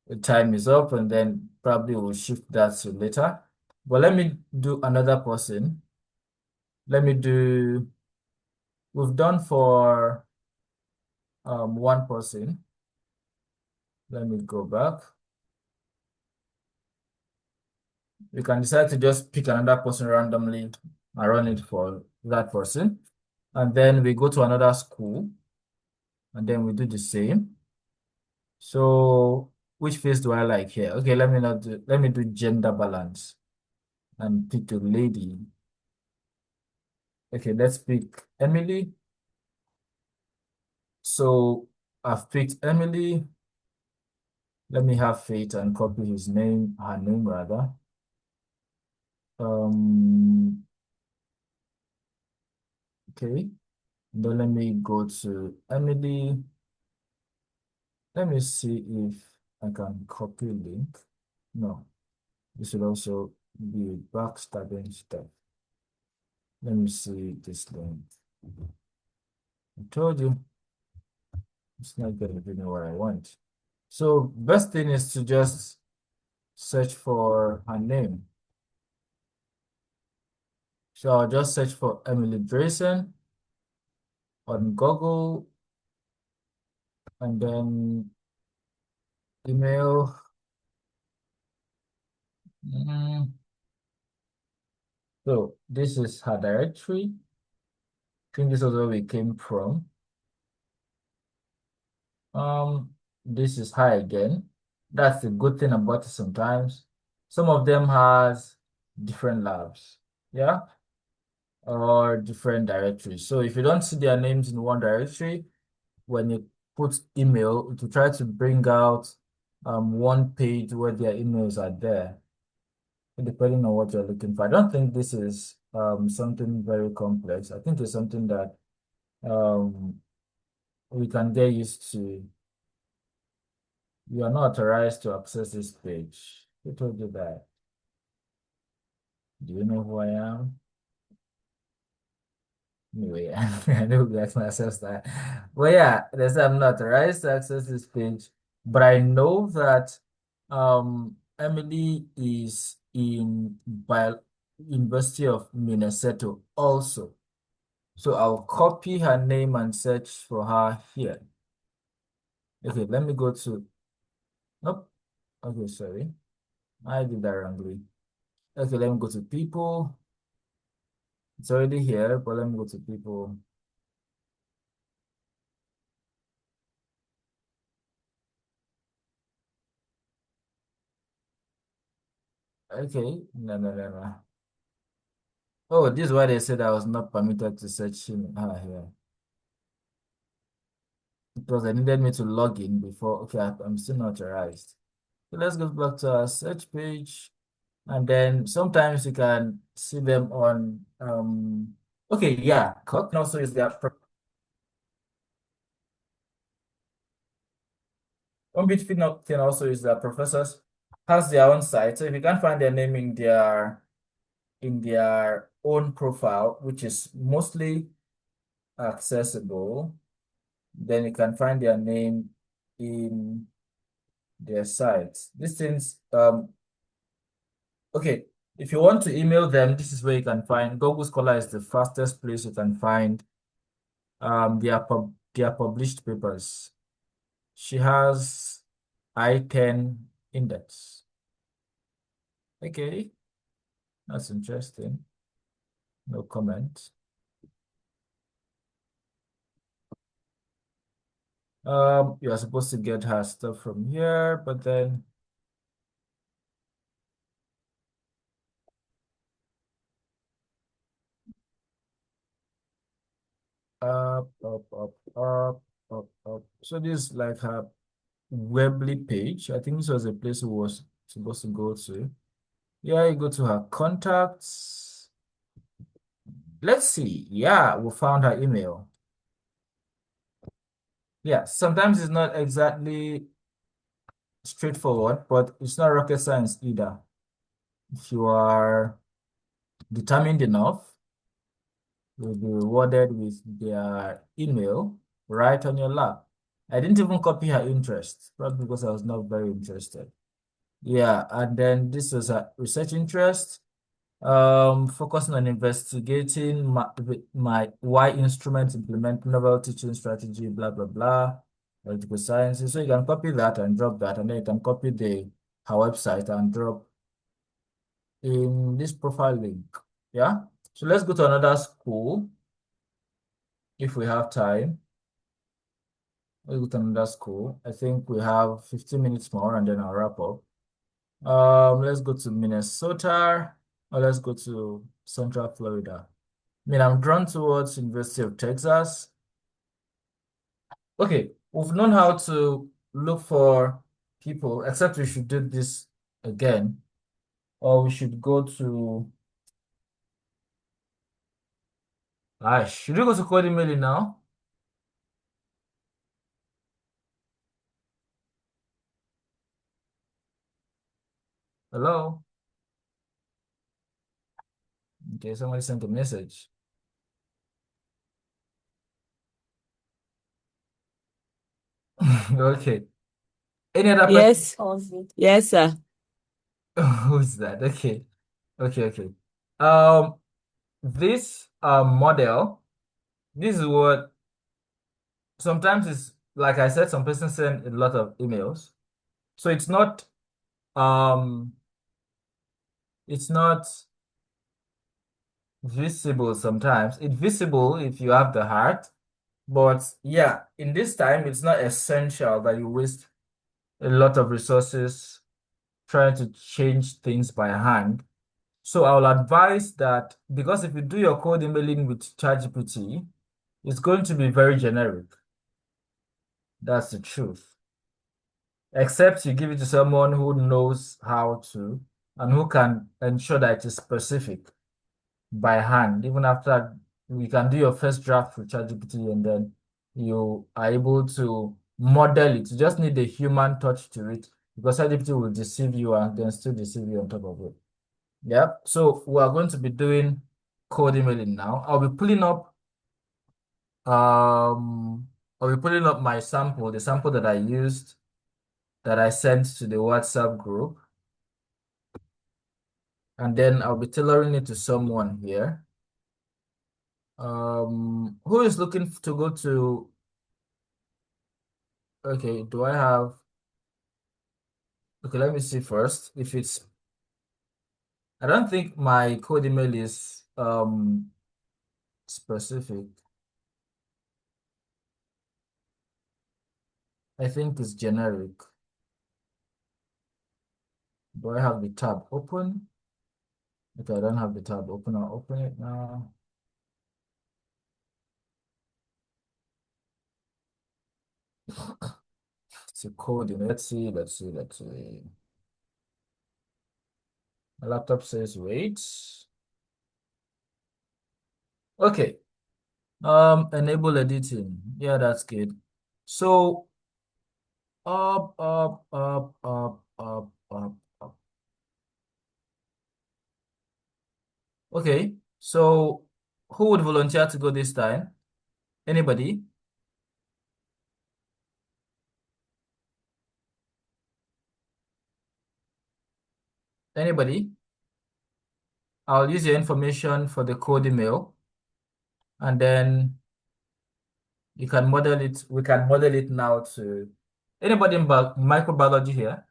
the time is up and then probably we'll shift that to later. But let me do another person. Let me do, we've done for one person. Let me go back. We can decide to just pick another person randomly and run it for that person. And then we go to another school and then we do the same. So which face do I like here? Okay, let me do gender balance and pick a lady. Okay, let's pick Emily. So I've picked Emily. Let me have faith and copy her name rather. Okay. Then let me go to Emily. Let me see if I can copy link. No, this will also be backstabbing stuff. Let me see this link. I told you it's not going to give me what I want. So best thing is to just search for her name. So I'll just search for Emily Drayson on Google and then email. Mm. So this is her directory. I think this is where we came from. This is her again. That's the good thing about it sometimes. Some of them has different labs, yeah, or different directories. So if you don't see their names in one directory, when you put email, to try to bring out one page where their emails are there, depending on what you're looking for. I don't think this is something very complex. I think it's something that um we can get used to. You are not authorized to access this page. Who told you that? Do you know who I am? Anyway, I know you can access that. But yeah, they say I'm not authorized to access this page. But I know that Emily is in Bio University of Minnesota also. So I'll copy her name and search for her here. Okay, let me go to, nope. Okay, sorry. I did that wrongly. Okay, let me go to people. It's already here, but let me go to people. Okay, no. Oh, this is why they said I was not permitted to search him here. Because they needed me to log in before. Okay, I'm still not authorized. So let's go back to our search page. And then sometimes you can see them on okay, yeah. Cook can also use their Onbit can also use their professors has their own site. So if you can't find their name in their own profile, which is mostly accessible, then you can find their name in their sites. These things, okay, if you want to email them, this is where you can find Google Scholar is the fastest place you can find their published papers. She has I-10 index. Okay, that's interesting. No comment. You're supposed to get her stuff from here, but then up. So this is like her Weebly page. I think this was a place we was supposed to go to. Yeah, you go to her contacts. Let's see. Yeah, we found her email. Yeah, sometimes it's not exactly straightforward, but it's not rocket science either. If you are determined enough, you'll be rewarded with their email right on your lap. I didn't even copy her interest, probably because I was not very interested. Yeah, and then this was a research interest, focusing on investigating my why instruments implement novel teaching strategy, blah, blah, blah, political sciences. So you can copy that and drop that, and then you can copy her website and drop in this profile link. Yeah. So let's go to another school if we have time. Let's go to another school. I think we have 15 minutes more and then I'll wrap up. Let's go to Minnesota or let's go to Central Florida. I mean, I'm drawn towards University of Texas. Okay, we've known how to look for people, except we should do this again, or we should go to, should we go to code emailing now? Hello? Okay, somebody sent a message. Okay. Any other person? Yes. Yes, sir. Who's that? Okay. This model, this is what sometimes it's like I said, some person send a lot of emails. So um it's not visible sometimes. It's visible if you have the heart, but yeah, in this time it's not essential that you waste a lot of resources trying to change things by hand. So I'll advise that because if you do your code emailing with ChatGPT, it's going to be very generic. That's the truth. Except you give it to someone who knows how to and who can ensure that it is specific by hand. Even after you can do your first draft with ChatGPT and then you are able to model it. You just need a human touch to it because ChatGPT will deceive you and then still deceive you on top of it. Yeah. So we are going to be doing code emailing now. Um I'll be pulling up my sample, the sample that I used that I sent to the WhatsApp group. And then I'll be tailoring it to someone here. Who is looking to go to? Okay, do I have? Okay, let me see first if it's. I don't think my code email is specific. I think it's generic. Do I have the tab open? Okay, I don't have the tab open. I'll open it now. It's a code. Let's see. My laptop says wait. Okay. Enable editing. Yeah, that's good. So up. Okay. So who would volunteer to go this time? Anybody? Anybody? I'll use your information for the code email, and then you can model it. We can model it now to anybody in microbiology here.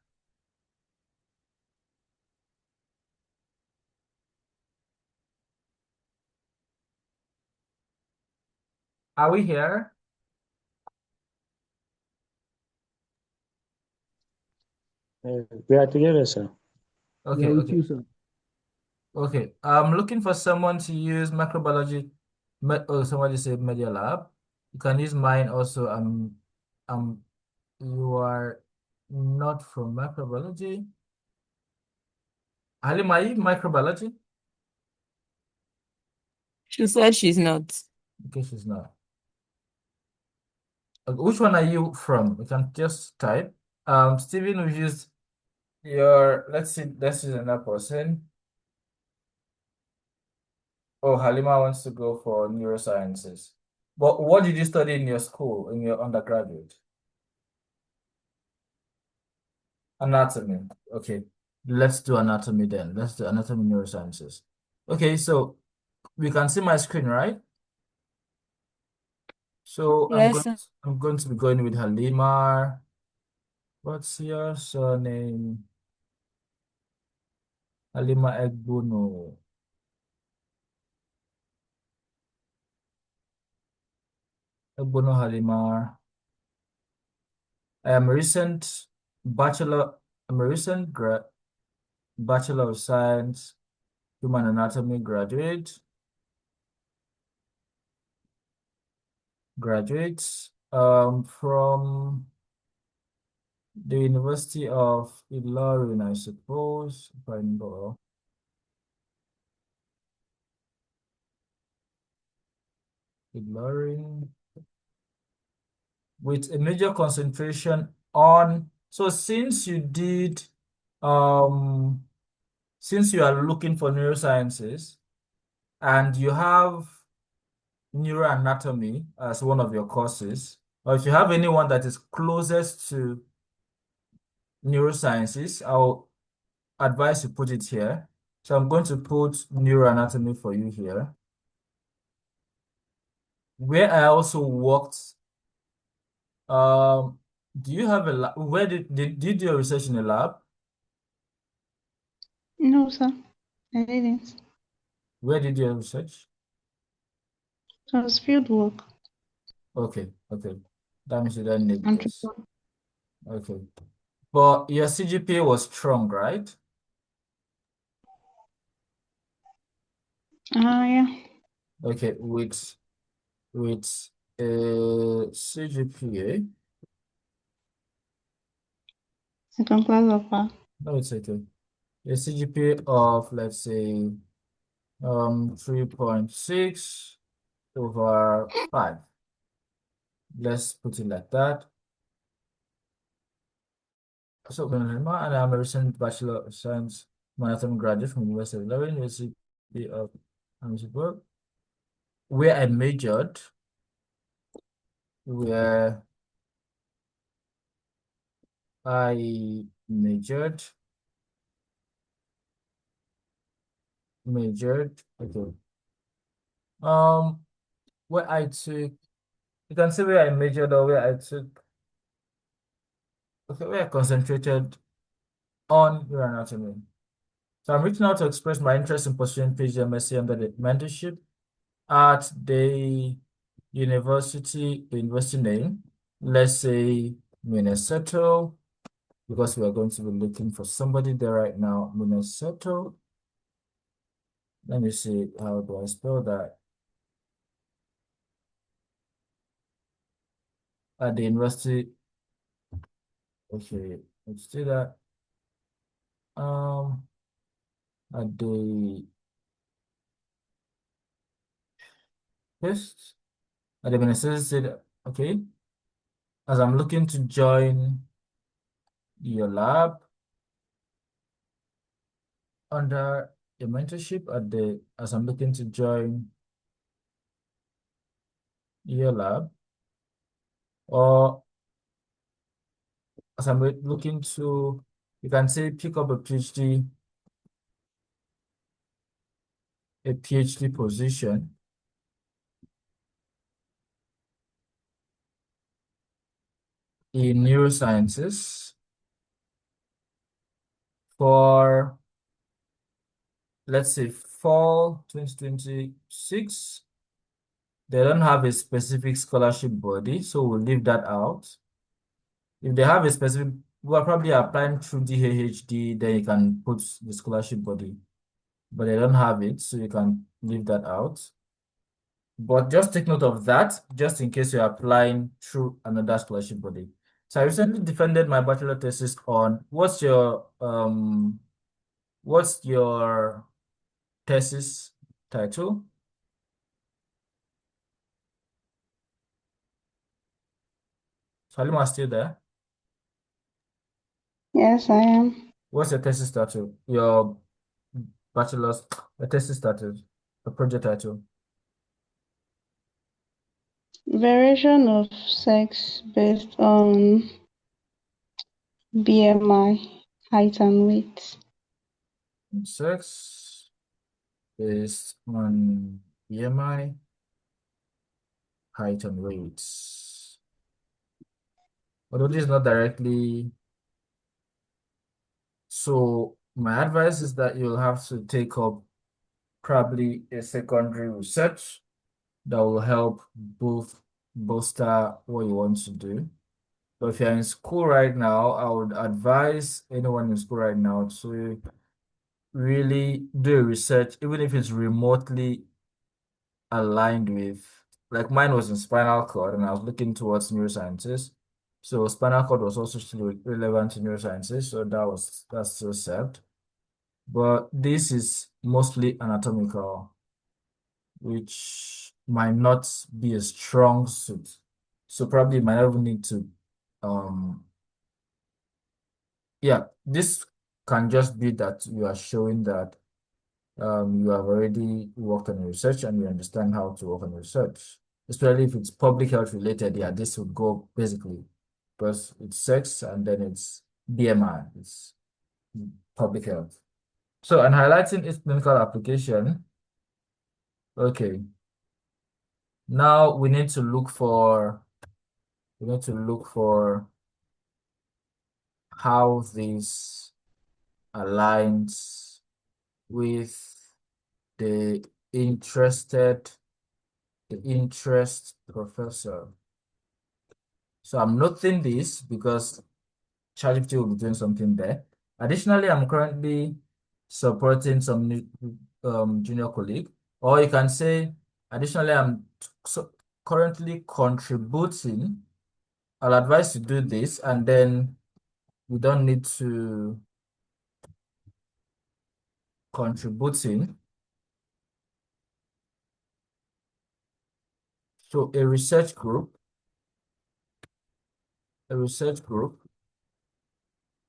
Are we here? We are together, sir. Okay, okay. Okay, I'm looking for someone to use microbiology. Oh, somebody said Media Lab. You can use mine also. You are not from microbiology. Halima, are you microbiology? She said she's not. Okay, she's not. Okay, which one are you from? You can just type. Stephen, we've used your, let's use another person. Oh, Halima wants to go for neurosciences. But what did you study in your school, in your undergraduate? Anatomy. Okay, let's do anatomy then. Let's do anatomy neurosciences. Okay, so we can see my screen, right? So Yes, sir. I'm going to be going with Halima. What's your surname? Halima Egbuno. Egbuno Halima. I am a recent bachelor. I'm a recent Bachelor of Science, Human Anatomy graduate. Graduates from the University of Ilorin, I suppose, if I remember. Ilorin, with a major concentration on. So since you are looking for neurosciences and you have neuroanatomy as one of your courses, or if you have anyone that is closest to neurosciences, I'll advise you put it here. So I'm going to put neuroanatomy for you here. Where I also worked, do you have a lab? Where did you do your research in a lab? No, sir, I didn't. Where did you do your research? It was field work. Okay, okay. That means you don't need this. Anthropology. Okay. But your CGPA was strong, right? Yeah. Okay, with a CGPA. Second class upper. No, it's okay. A CGPA of, let's say, 3.6 over 5. Let's put it like that. So, and I'm a recent Bachelor of Science Marathon graduate from the University of Ilorin, University of Amsterdam, where I majored, where I majored, okay. where I took, you can see where I majored or where I took, okay, where I concentrated on neuroanatomy. So I'm reaching out to express my interest in pursuing PhD MSc under the mentorship at the university name, let's say Minnesota, because we are going to be looking for somebody there right now, Minnesota. Let me see, how do I spell that? At the university, okay, let's do that. Um, at the first, at the Minnesota, okay, as I'm looking to join your lab under a mentorship as I'm looking to join your lab, or as I'm looking to, you can say, pick up a PhD position in neurosciences for, let's say, fall 2026. They don't have a specific scholarship body, so we'll leave that out. If they have a specific, we're probably applying through DHD, then you can put the scholarship body, but they don't have it, so you can leave that out. But just take note of that, just in case you're applying through another scholarship body. So I recently defended my bachelor thesis on what's your thesis title? Salima, still there? Yes, I am. What's your thesis title? Your bachelor's thesis title, the project title. Variation of sex based on BMI, height and weight. Sex based on BMI, height, and weight. Although this is not directly, so my advice is that you'll have to take up probably a secondary research that will help both bolster what you want to do. But if you're in school right now, I would advise anyone in school right now to really do a research, even if it's remotely aligned with, like mine was in spinal cord, and I was looking towards neurosciences. So spinal cord was also still relevant to neurosciences, so that's still served. But this is mostly anatomical, which might not be a strong suit. So probably might not even need to yeah, this can just be that you are showing that you have already worked on research and you understand how to work on research. Especially if it's public health related, yeah, this would go basically because it's sex and then it's BMI, it's public health. So, and highlighting its clinical application, okay. Now we need to look for how this aligns with the interest professor. So I'm noting this because ChatGPT will be doing something there. Additionally, I'm currently supporting some junior colleague, or you can say, additionally, I'm currently contributing. I'll advise you do this, and then we don't need to contributing. So a research group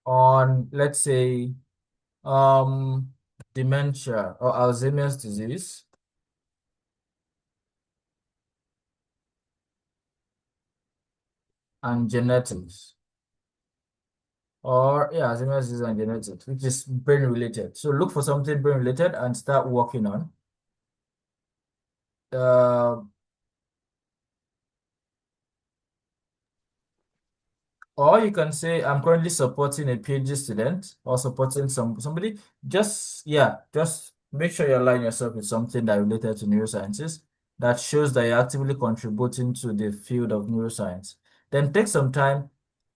on, let's say, um, dementia or Alzheimer's disease and genetics. Or yeah, Alzheimer's disease and genetics, which is brain related. So look for something brain related and start working on. Uh, Or you can say I'm currently supporting a PhD student or supporting somebody. Just make sure you align yourself with something that related to neurosciences that shows that you're actively contributing to the field of neuroscience. Then take some time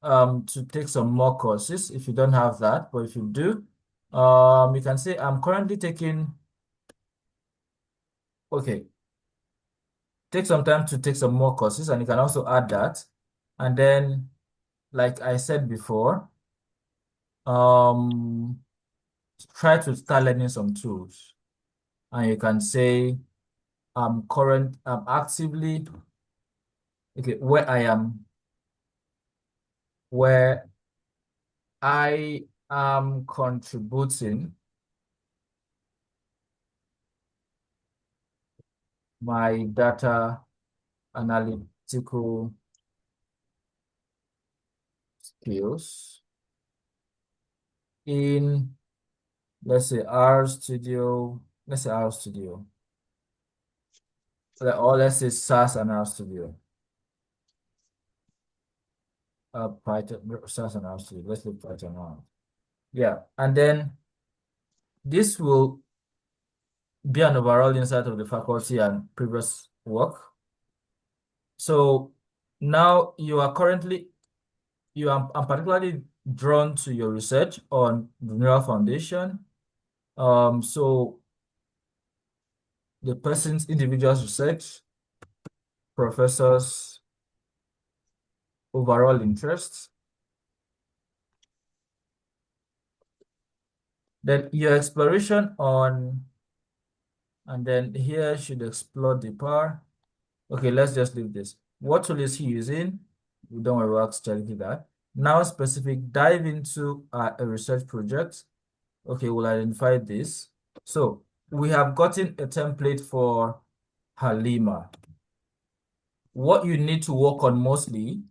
to take some more courses if you don't have that, but if you do, you can say I'm currently taking okay, take some time to take some more courses, and you can also add that. And then, like I said before, um try to start learning some tools, and you can say I'm actively okay where I am contributing my data analytical skills in, let's say R Studio, or let's say SAS and R Studio, Python, SAS and R Studio. Let's look Python now. Yeah, and then this will be an overall insight of the faculty and previous work. So now I'm particularly drawn to your research on the neural foundation. So the person's individual's research, professor's overall interests, then your exploration on, and then here should explore the power. Okay, let's just leave this. What tool is he using? We don't worry about checking that. Now specific, dive into a research project. Okay, we'll identify this. So we have gotten a template for Halima. What you need to work on mostly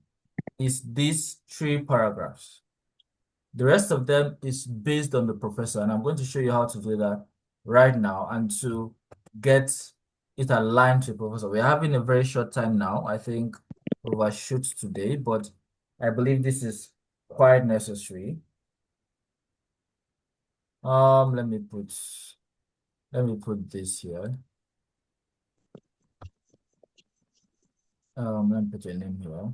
is these 3 paragraphs. The rest of them is based on the professor, and I'm going to show you how to do that right now and to get it aligned to the professor. We're having a very short time now. I think overshoot today, but I believe this is quite necessary. Let me put this here. Let me put your name here.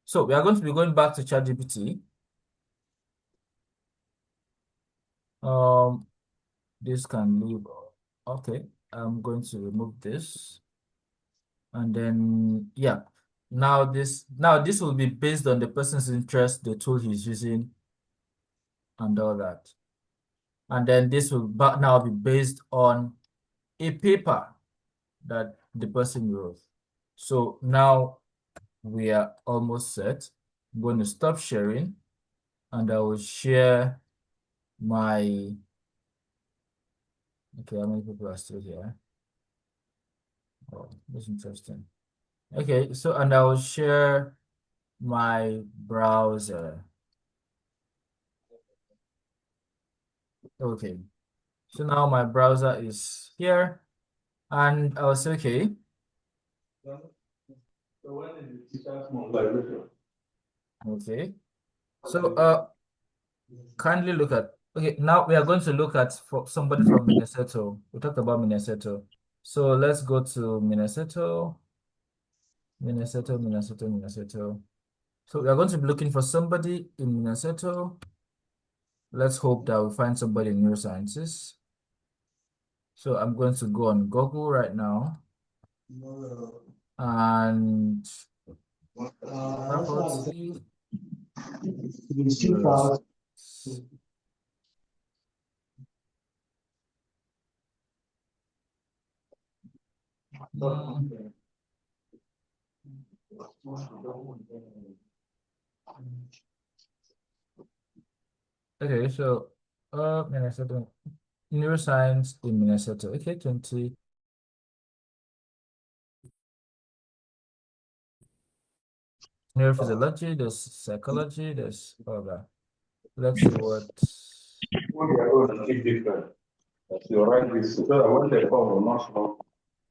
So we are going to be going back to ChatGPT. This can leave. Okay, I'm going to remove this, and then yeah. Now this will be based on the person's interest, the tool he's using, and all that. And then this will now be based on a paper that the person wrote. So now we are almost set. I'm going to stop sharing, and I will share my. Okay, how many people are still here? Oh, that's interesting. Okay, so and I will share my browser. Okay, so now my browser is here, and I'll say okay. Okay, so kindly look at. Okay, now we are going to look at for somebody from Minnesota. We talked about Minnesota, so let's go to Minnesota. Minnesota. So we are going to be looking for somebody in Minnesota. Let's hope that we find somebody in neurosciences. So I'm going to go on Google right now and faculty neuroscience. Hmm. Okay, so Minnesota neuroscience in Minnesota. Okay, 20 neurophysiology, there's psychology, there's all that. Let's see what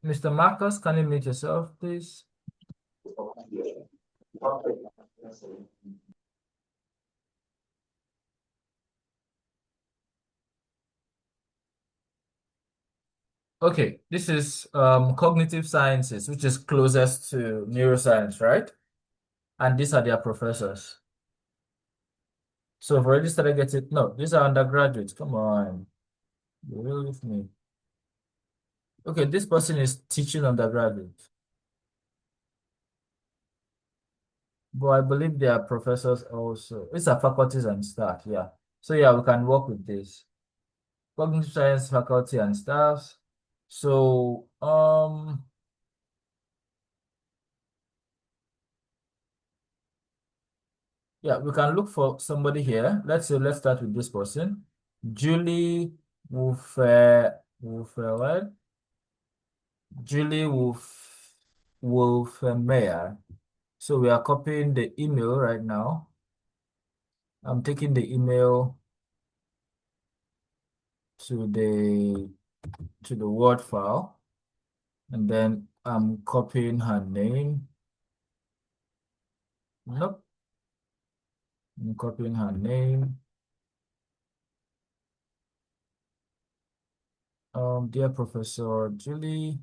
Mr. Marcus, can you mute yourself, please? Okay, this is cognitive sciences, which is closest to neuroscience, right? And these are their professors. So I've already started getting, no, these are undergraduates. Come on. You're real with me. Okay, this person is teaching undergraduate. But I believe they are professors also. These are faculties and staff, yeah. So yeah, we can work with this. Cognitive science faculty and staff. So yeah, we can look for somebody here. Let's say let's start with this person. Julie what? Julie Wolfmeyer. So we are copying the email right now. I'm taking the email to the Word file, and then I'm copying her name. Nope. I'm copying her name. Dear Professor Julie,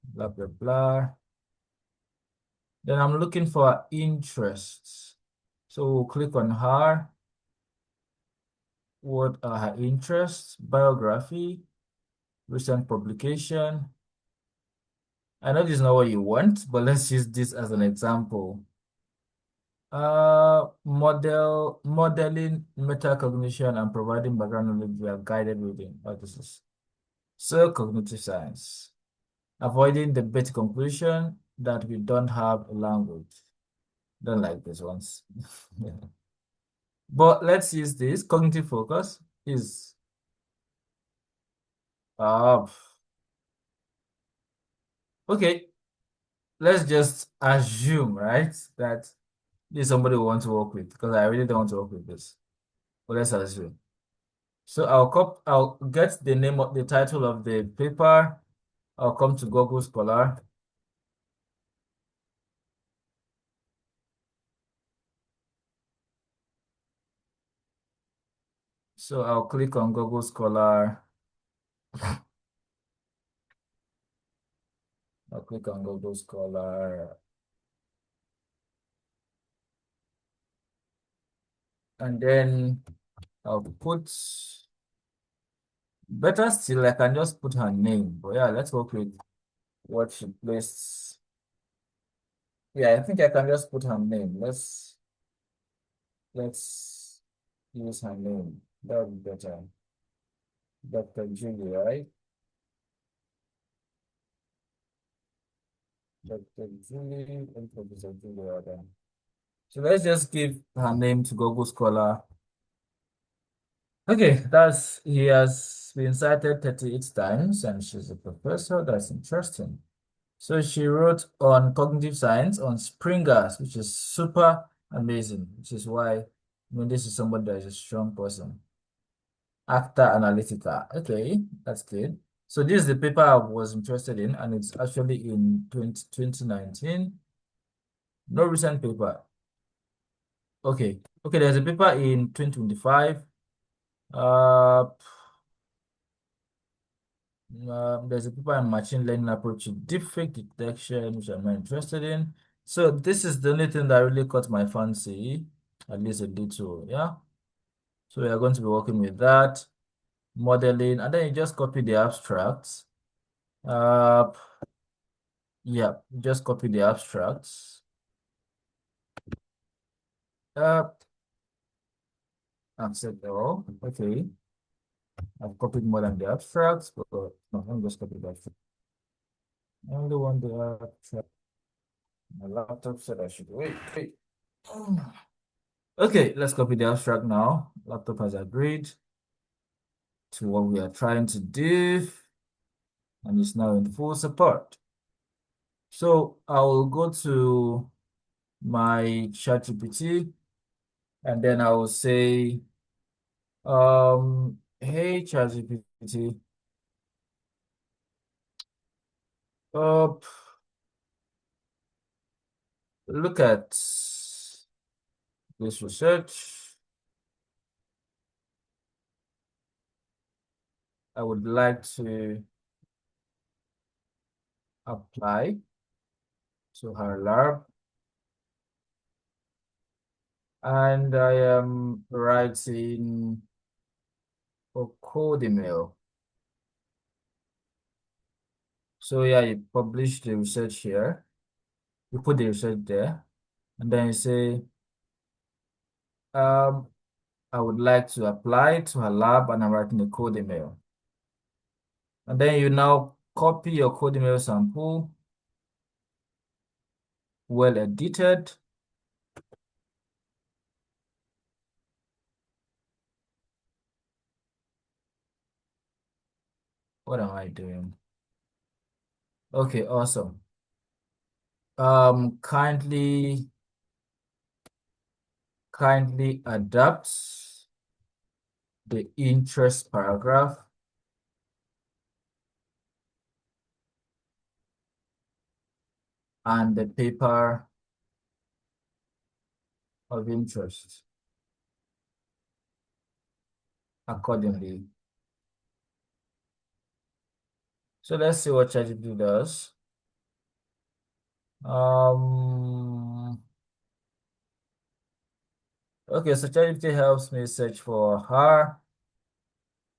blah blah blah. Then I'm looking for interests. So we'll click on her. What are her interests? Biography, recent publication. I know this is not what you want, but let's use this as an example. Modeling metacognition and providing background knowledge via guided reading. Oh, this is so cognitive science. Avoiding the basic conclusion that we don't have a language. Don't like this ones. But let's use this. Cognitive focus is uh okay. Let's just assume, right, that this is somebody we want to work with because I really don't want to work with this. But let's assume. So I'll get the name of the title of the paper. I'll come to Google Scholar. So I'll click on Google Scholar. I'll click on Google Scholar. And then I'll put, better still, I can just put her name. But yeah, let's work with what she placed. Yeah, I think I can just put her name. Let's use her name. That would be better. Dr. Julie, right? Dr. Julie and Professor Julie rather. So let's just give her name to Google Scholar. Okay, he has been cited 38 times and she's a professor. That's interesting. So she wrote on cognitive science on Springers, which is super amazing, which is why this is somebody that is a strong person. Actor Analytica. Okay, that's good. So this is the paper I was interested in, and it's actually in 2019. No recent paper. Okay. Okay, there's a paper in 2025. Uh, there's a paper in machine learning approach to deepfake detection, which I'm not interested in. So this is the only thing that really caught my fancy, at least a little, yeah. So we are going to be working with that, modeling, and then you just copy the abstracts. Uh, yeah, just copy the abstracts. Uh, accept all. Okay, I've copied more than the abstracts, but no, let me just copy the abstract. I only want the abstract. My laptop said I should wait. Okay, let's copy the abstract now. Laptop has agreed to what we are trying to do, and it's now in full support. So I will go to my ChatGPT, and then I will say, hey ChatGPT, uh, look at this research. I would like to apply to her lab, and I am writing a code email. So yeah, you publish the research here. You put the research there, and then you say, I would like to apply to her lab, and I'm writing a code email. And then you now copy your code email sample, well edited. What am I doing? Okay, awesome. Kindly adapt the interest paragraph and the paper of interest accordingly. So let's see what ChatGPT does. Okay, so ChatGPT helps me search for her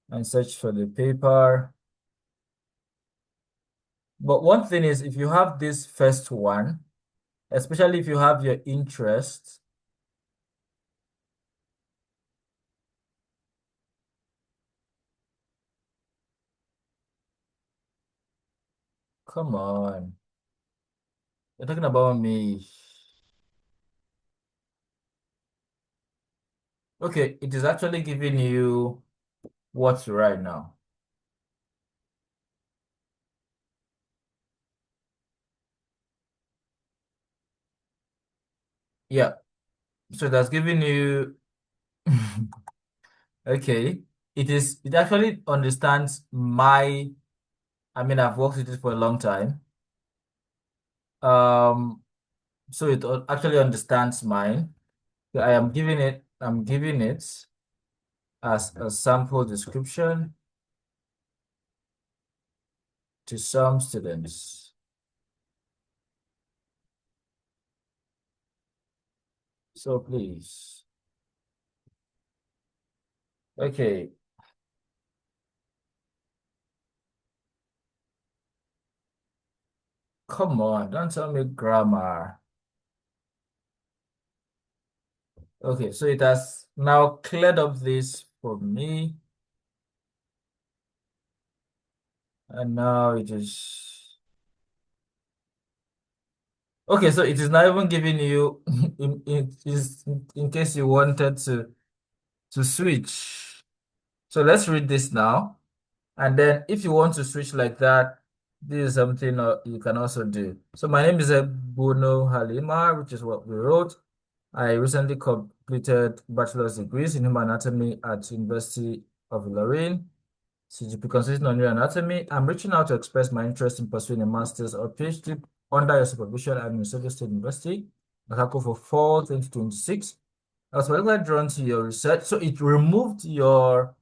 and search for the paper. But one thing is, if you have this first one, especially if you have your interest, come on, you're talking about me. Okay, it is actually giving you what to write now. Yeah, so that's giving you okay. It actually understands my, I mean, I've worked with it for a long time. So it actually understands mine. So I'm giving it as a sample description to some students. So please. Okay. Come on, don't tell me grammar. Okay, so it has now cleared up this for me. And now it is okay, so it is now even giving you in case you wanted to switch. So let's read this now. And then if you want to switch like that, this is something you can also do. So my name is Bono Halima, which is what we wrote. I recently completed bachelor's degrees in human anatomy at University of Lorraine. CGP consisting on neuroanatomy. I'm reaching out to express my interest in pursuing a master's or PhD under your supervision at Minnesota State University, Akako for fall 2026. I was particularly drawn to your research. So it removed your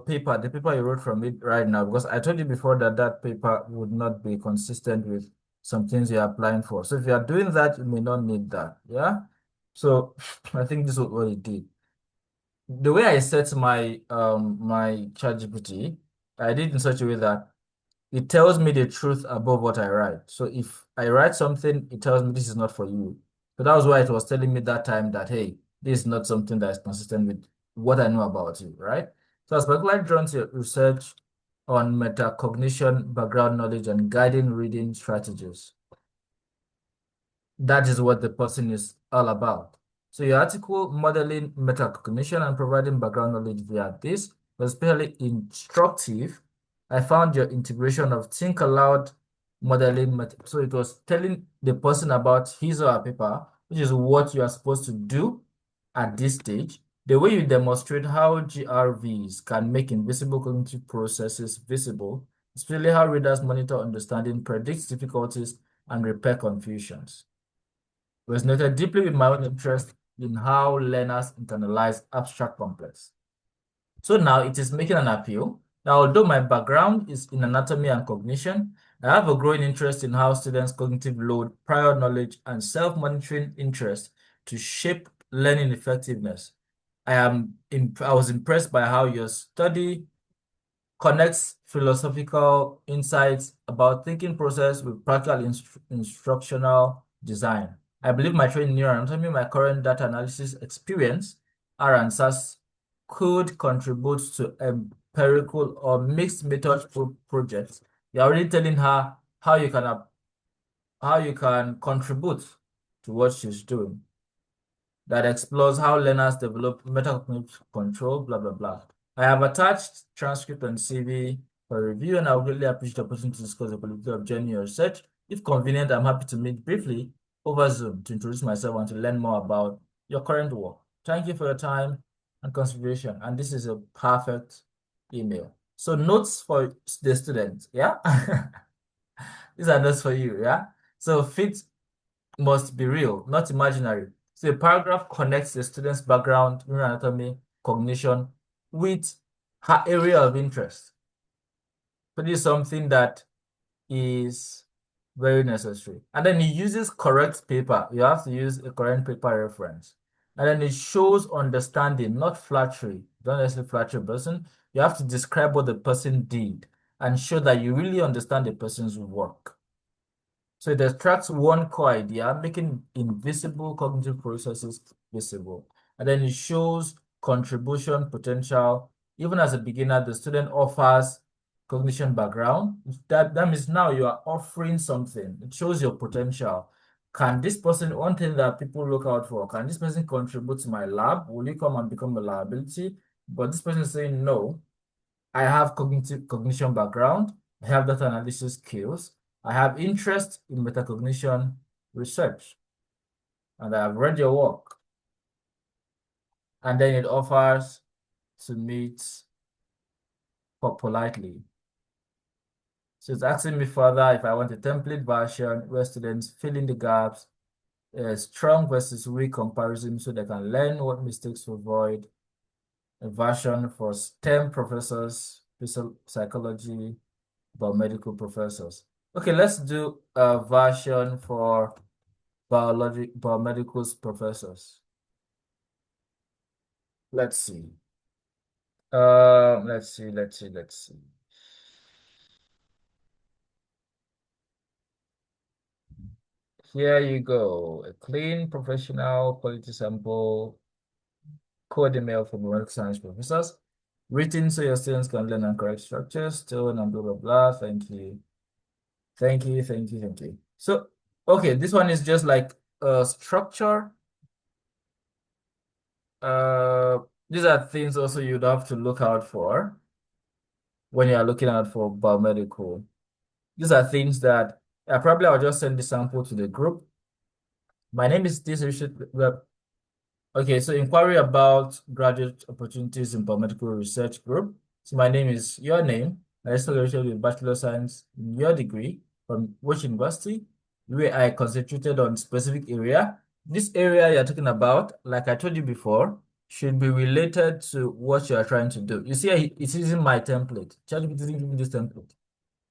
paper, the paper you wrote from it right now, because I told you before that that paper would not be consistent with some things you're applying for. So if you are doing that, you may not need that. Yeah. So I think this is what it did. The way I set my ChatGPT, I did in such a way that it tells me the truth above what I write. So if I write something, it tells me this is not for you. So that was why it was telling me that time that, hey, this is not something that is consistent with what I know about you, right? So I was particularly drawn to research on metacognition, background knowledge, and guiding reading strategies. That is what the person is all about. So your article modeling metacognition and providing background knowledge via this was especially instructive. I found your integration of think aloud modeling. So it was telling the person about his or her paper, which is what you are supposed to do at this stage. The way you demonstrate how GRVs can make invisible cognitive processes visible, especially how readers monitor understanding, predict difficulties, and repair confusions. Resonated deeply with my own interest in how learners internalize abstract complex. So now it is making an appeal. Now, although my background is in anatomy and cognition, I have a growing interest in how students' cognitive load, prior knowledge, and self-monitoring interest to shape learning effectiveness. I was impressed by how your study connects philosophical insights about thinking process with practical instructional design. I believe my training in neuroanatomy, my current data analysis experience, R and SAS could contribute to empirical or mixed method projects. You're already telling her how you can contribute to what she's doing. That explores how learners develop metacognitive control, blah, blah, blah. I have attached transcript and CV for review, and I would really appreciate the opportunity to discuss the quality of journey or research. If convenient, I'm happy to meet briefly over Zoom to introduce myself and to learn more about your current work. Thank you for your time and consideration. And this is a perfect email. So notes for the student, yeah? These are notes for you, yeah? So fit must be real, not imaginary. So a paragraph connects the student's background, neuroanatomy, cognition with her area of interest. So this is something that is very necessary. And then it uses correct paper. You have to use a correct paper reference. And then it shows understanding, not flattery. Don't necessarily flatter a person. You have to describe what the person did and show that you really understand the person's work. So it extracts one core idea, making invisible cognitive processes visible. And then it shows contribution potential. Even as a beginner, the student offers cognition background. That means now you are offering something. It shows your potential. Can this person, one thing that people look out for, can this person contribute to my lab? Will you come and become a liability? But this person is saying, no, I have cognition background. I have data analysis skills. I have interest in metacognition research, and I have read your work. And then it offers to meet politely. So it's asking me further if I want a template version where students fill in the gaps, a strong versus weak comparison so they can learn what mistakes to avoid, a version for STEM professors, psychology, biomedical professors. Okay, let's do a version for biomedical professors. Let's see. Let's see. Here you go. A clean, professional, quality sample, code email for biomedical science professors. Written so your students can learn and correct structures, tone, and blah, blah, blah. Thank you. Thank you. So, okay, this one is just like a structure. These are things also you'd have to look out for when you are looking out for biomedical. These are things that probably I'll just send the sample to the group. My name is this. Okay, so inquiry about graduate opportunities in biomedical research group. So my name is your name. I just graduated with Bachelor of Science in your degree from which university, where I concentrated on specific area. This area you're talking about, like I told you before, should be related to what you are trying to do. You see, it's using my template. ChatGPT isn't giving this template.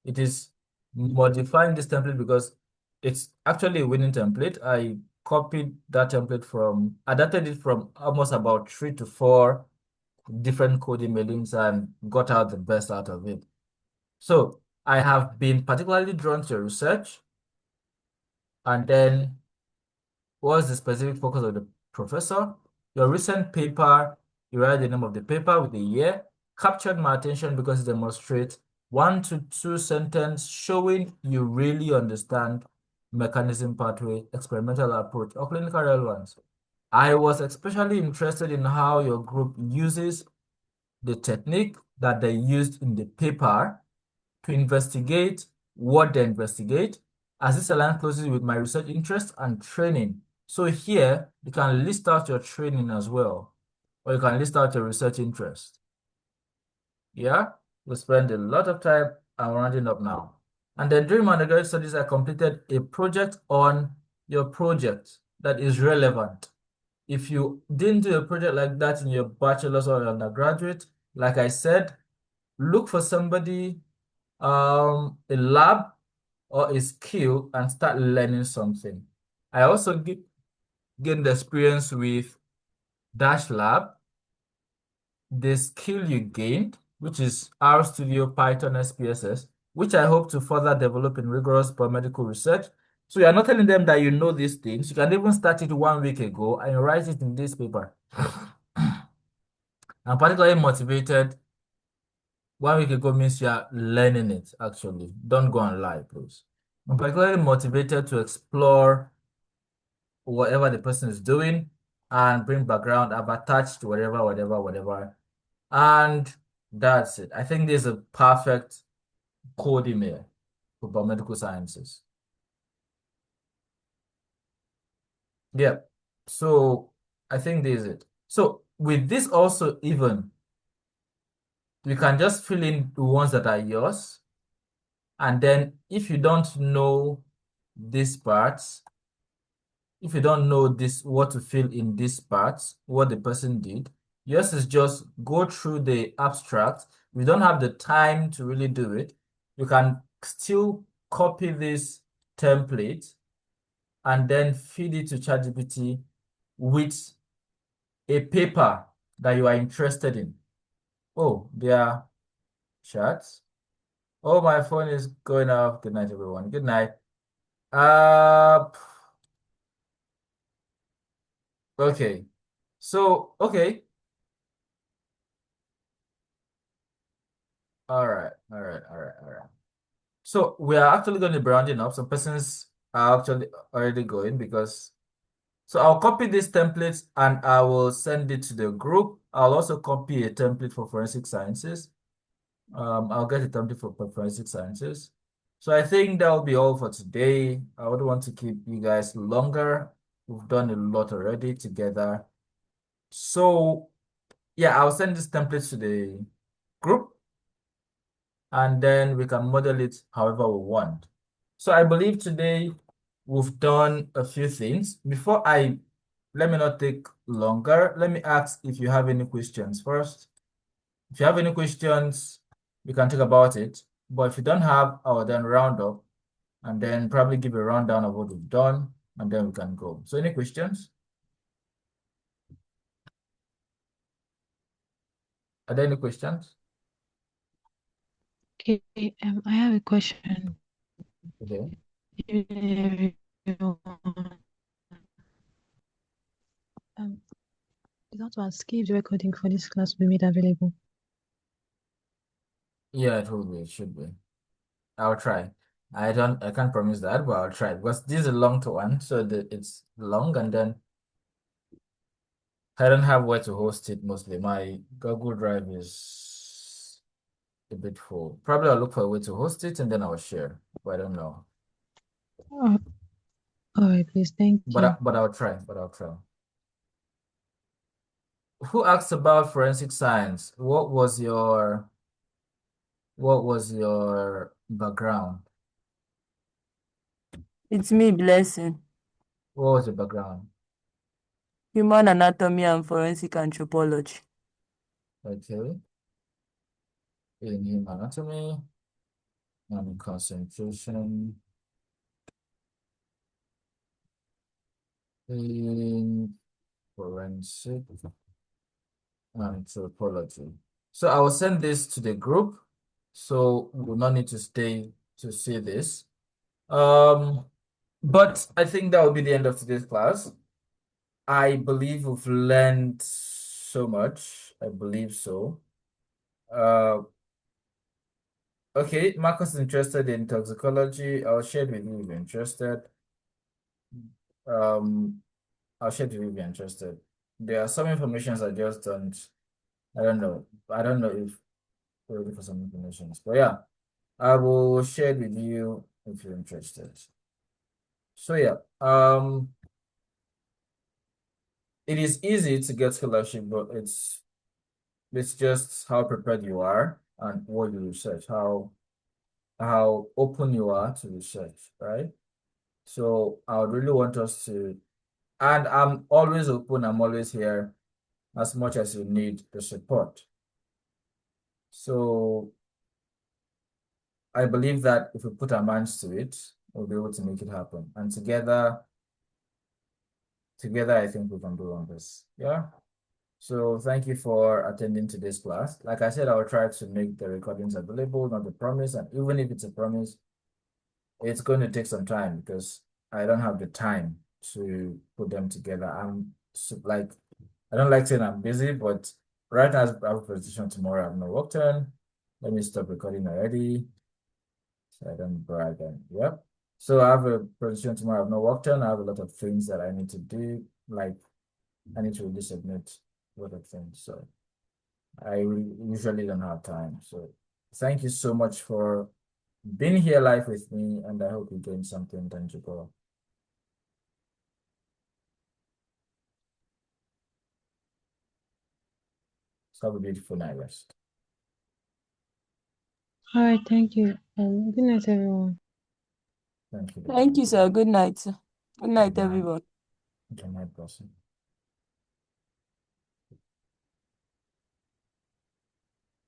It is modifying this template because it's actually a winning template. I copied that template adapted it from almost about 3 to 4 different coding mailings and got out the best out of it. So I have been particularly drawn to research, and then what's the specific focus of the professor? Your recent paper, you write the name of the paper with the year, captured my attention because it demonstrates 1 to 2 sentence showing you really understand mechanism pathway, experimental approach, or clinical relevance. I was especially interested in how your group uses the technique that they used in the paper to investigate what they investigate, as this aligns closely with my research interest and training. So here, you can list out your training as well, or you can list out your research interest. Yeah, we spend a lot of time. I'm rounding up now. And then during my undergraduate studies, I completed a project on your project that is relevant. if you didn't do a project like that in your bachelor's or your undergraduate, like I said, look for somebody, a lab or a skill and start learning something. I also gained experience with Dash Lab, the skill you gained, which is RStudio, Python, SPSS, which I hope to further develop in rigorous biomedical research. So you're not telling them that you know these things. You can even start it 1 week ago and write it in this paper. I'm particularly motivated. 1 week ago means you are learning it, actually. Don't go and lie, please. I'm particularly motivated to explore whatever the person is doing and bring background. I've attached whatever. And that's it. I think this is a perfect code email for biomedical sciences. Yeah. So I think this is it. So with this also even, you can just fill in the ones that are yours. And then if you don't know these parts, if you don't know this, what to fill in these parts, what the person did, yours is just go through the abstract. If you don't have the time to really do it, you can still copy this template and then feed it to ChatGPT with a paper that you are interested in. Oh, there are chats. Oh, my phone is going off. Good night, everyone. Good night. Uh, okay. So, okay. All right. So we are actually going to be rounding up. Some persons are actually already going because. So I'll copy these templates and I will send it to the group. I'll also copy a template for forensic sciences. I'll get a template for forensic sciences. So I think that will be all for today. I would want to keep you guys longer. We've done a lot already together. So yeah, I'll send this template to the group and then we can model it however we want. So I believe today we've done a few things. Let me not take longer. Let me ask if you have any questions first. If you have any questions, we can talk about it. But if you don't have, I will then round up and then probably give a rundown of what we've done and then we can go. So any questions? Are there any questions? Okay, I have a question. Okay. I want to ask if the recording for this class will be made available. Yeah, it will be. It should be. I'll try. I can't promise that, but I'll try because this is a long one, so it's long and then I don't have where to host it mostly. My Google Drive is a bit full. Probably I'll look for a way to host it and then I'll share, but I don't know. All right, please, thank you. But I'll try. Who asked about forensic science? What was your background? It's me, Blessing. What was your background? Human anatomy and forensic anthropology. Okay. In human anatomy and concentration in forensic anthropology. So I will send this to the group. So we will not need to stay to see this. But I think that will be the end of today's class. I believe we've learned so much. I believe so. Okay, Marcus is interested in toxicology. I'll share it with you if you're interested. Um, I'll share it with you if you're interested. There are some informations I just don't. I don't know. I don't know if we're looking for some information. But yeah, I will share it with you if you're interested. So yeah, it is easy to get scholarship, but it's just how prepared you are and what you research, how open you are to research, right? So I would really want us to And I'm always open, I'm always here as much as you need the support. So I believe that if we put our minds to it, we'll be able to make it happen. And together, I think we can do wonders. Yeah. So thank you for attending today's class. Like I said, I'll try to make the recordings available, not a promise. And even if it's a promise, it's going to take some time because I don't have the time to put them together. Like, I don't like saying I'm busy, but right now I have a presentation tomorrow. I have no work done. Let me stop recording already so I don't brag. And yep. So I have a presentation tomorrow. I have no work done. I have a lot of things that I need to do. Like I need to really submit a lot of things. So I usually don't have time. So thank you so much for being here live with me, and I hope you gained something tangible. So have a beautiful night rest. All right, thank you. Good night, everyone. Thank you. Thank you, sir. Good night, sir. Good night, Good night. everyone. Good night, person.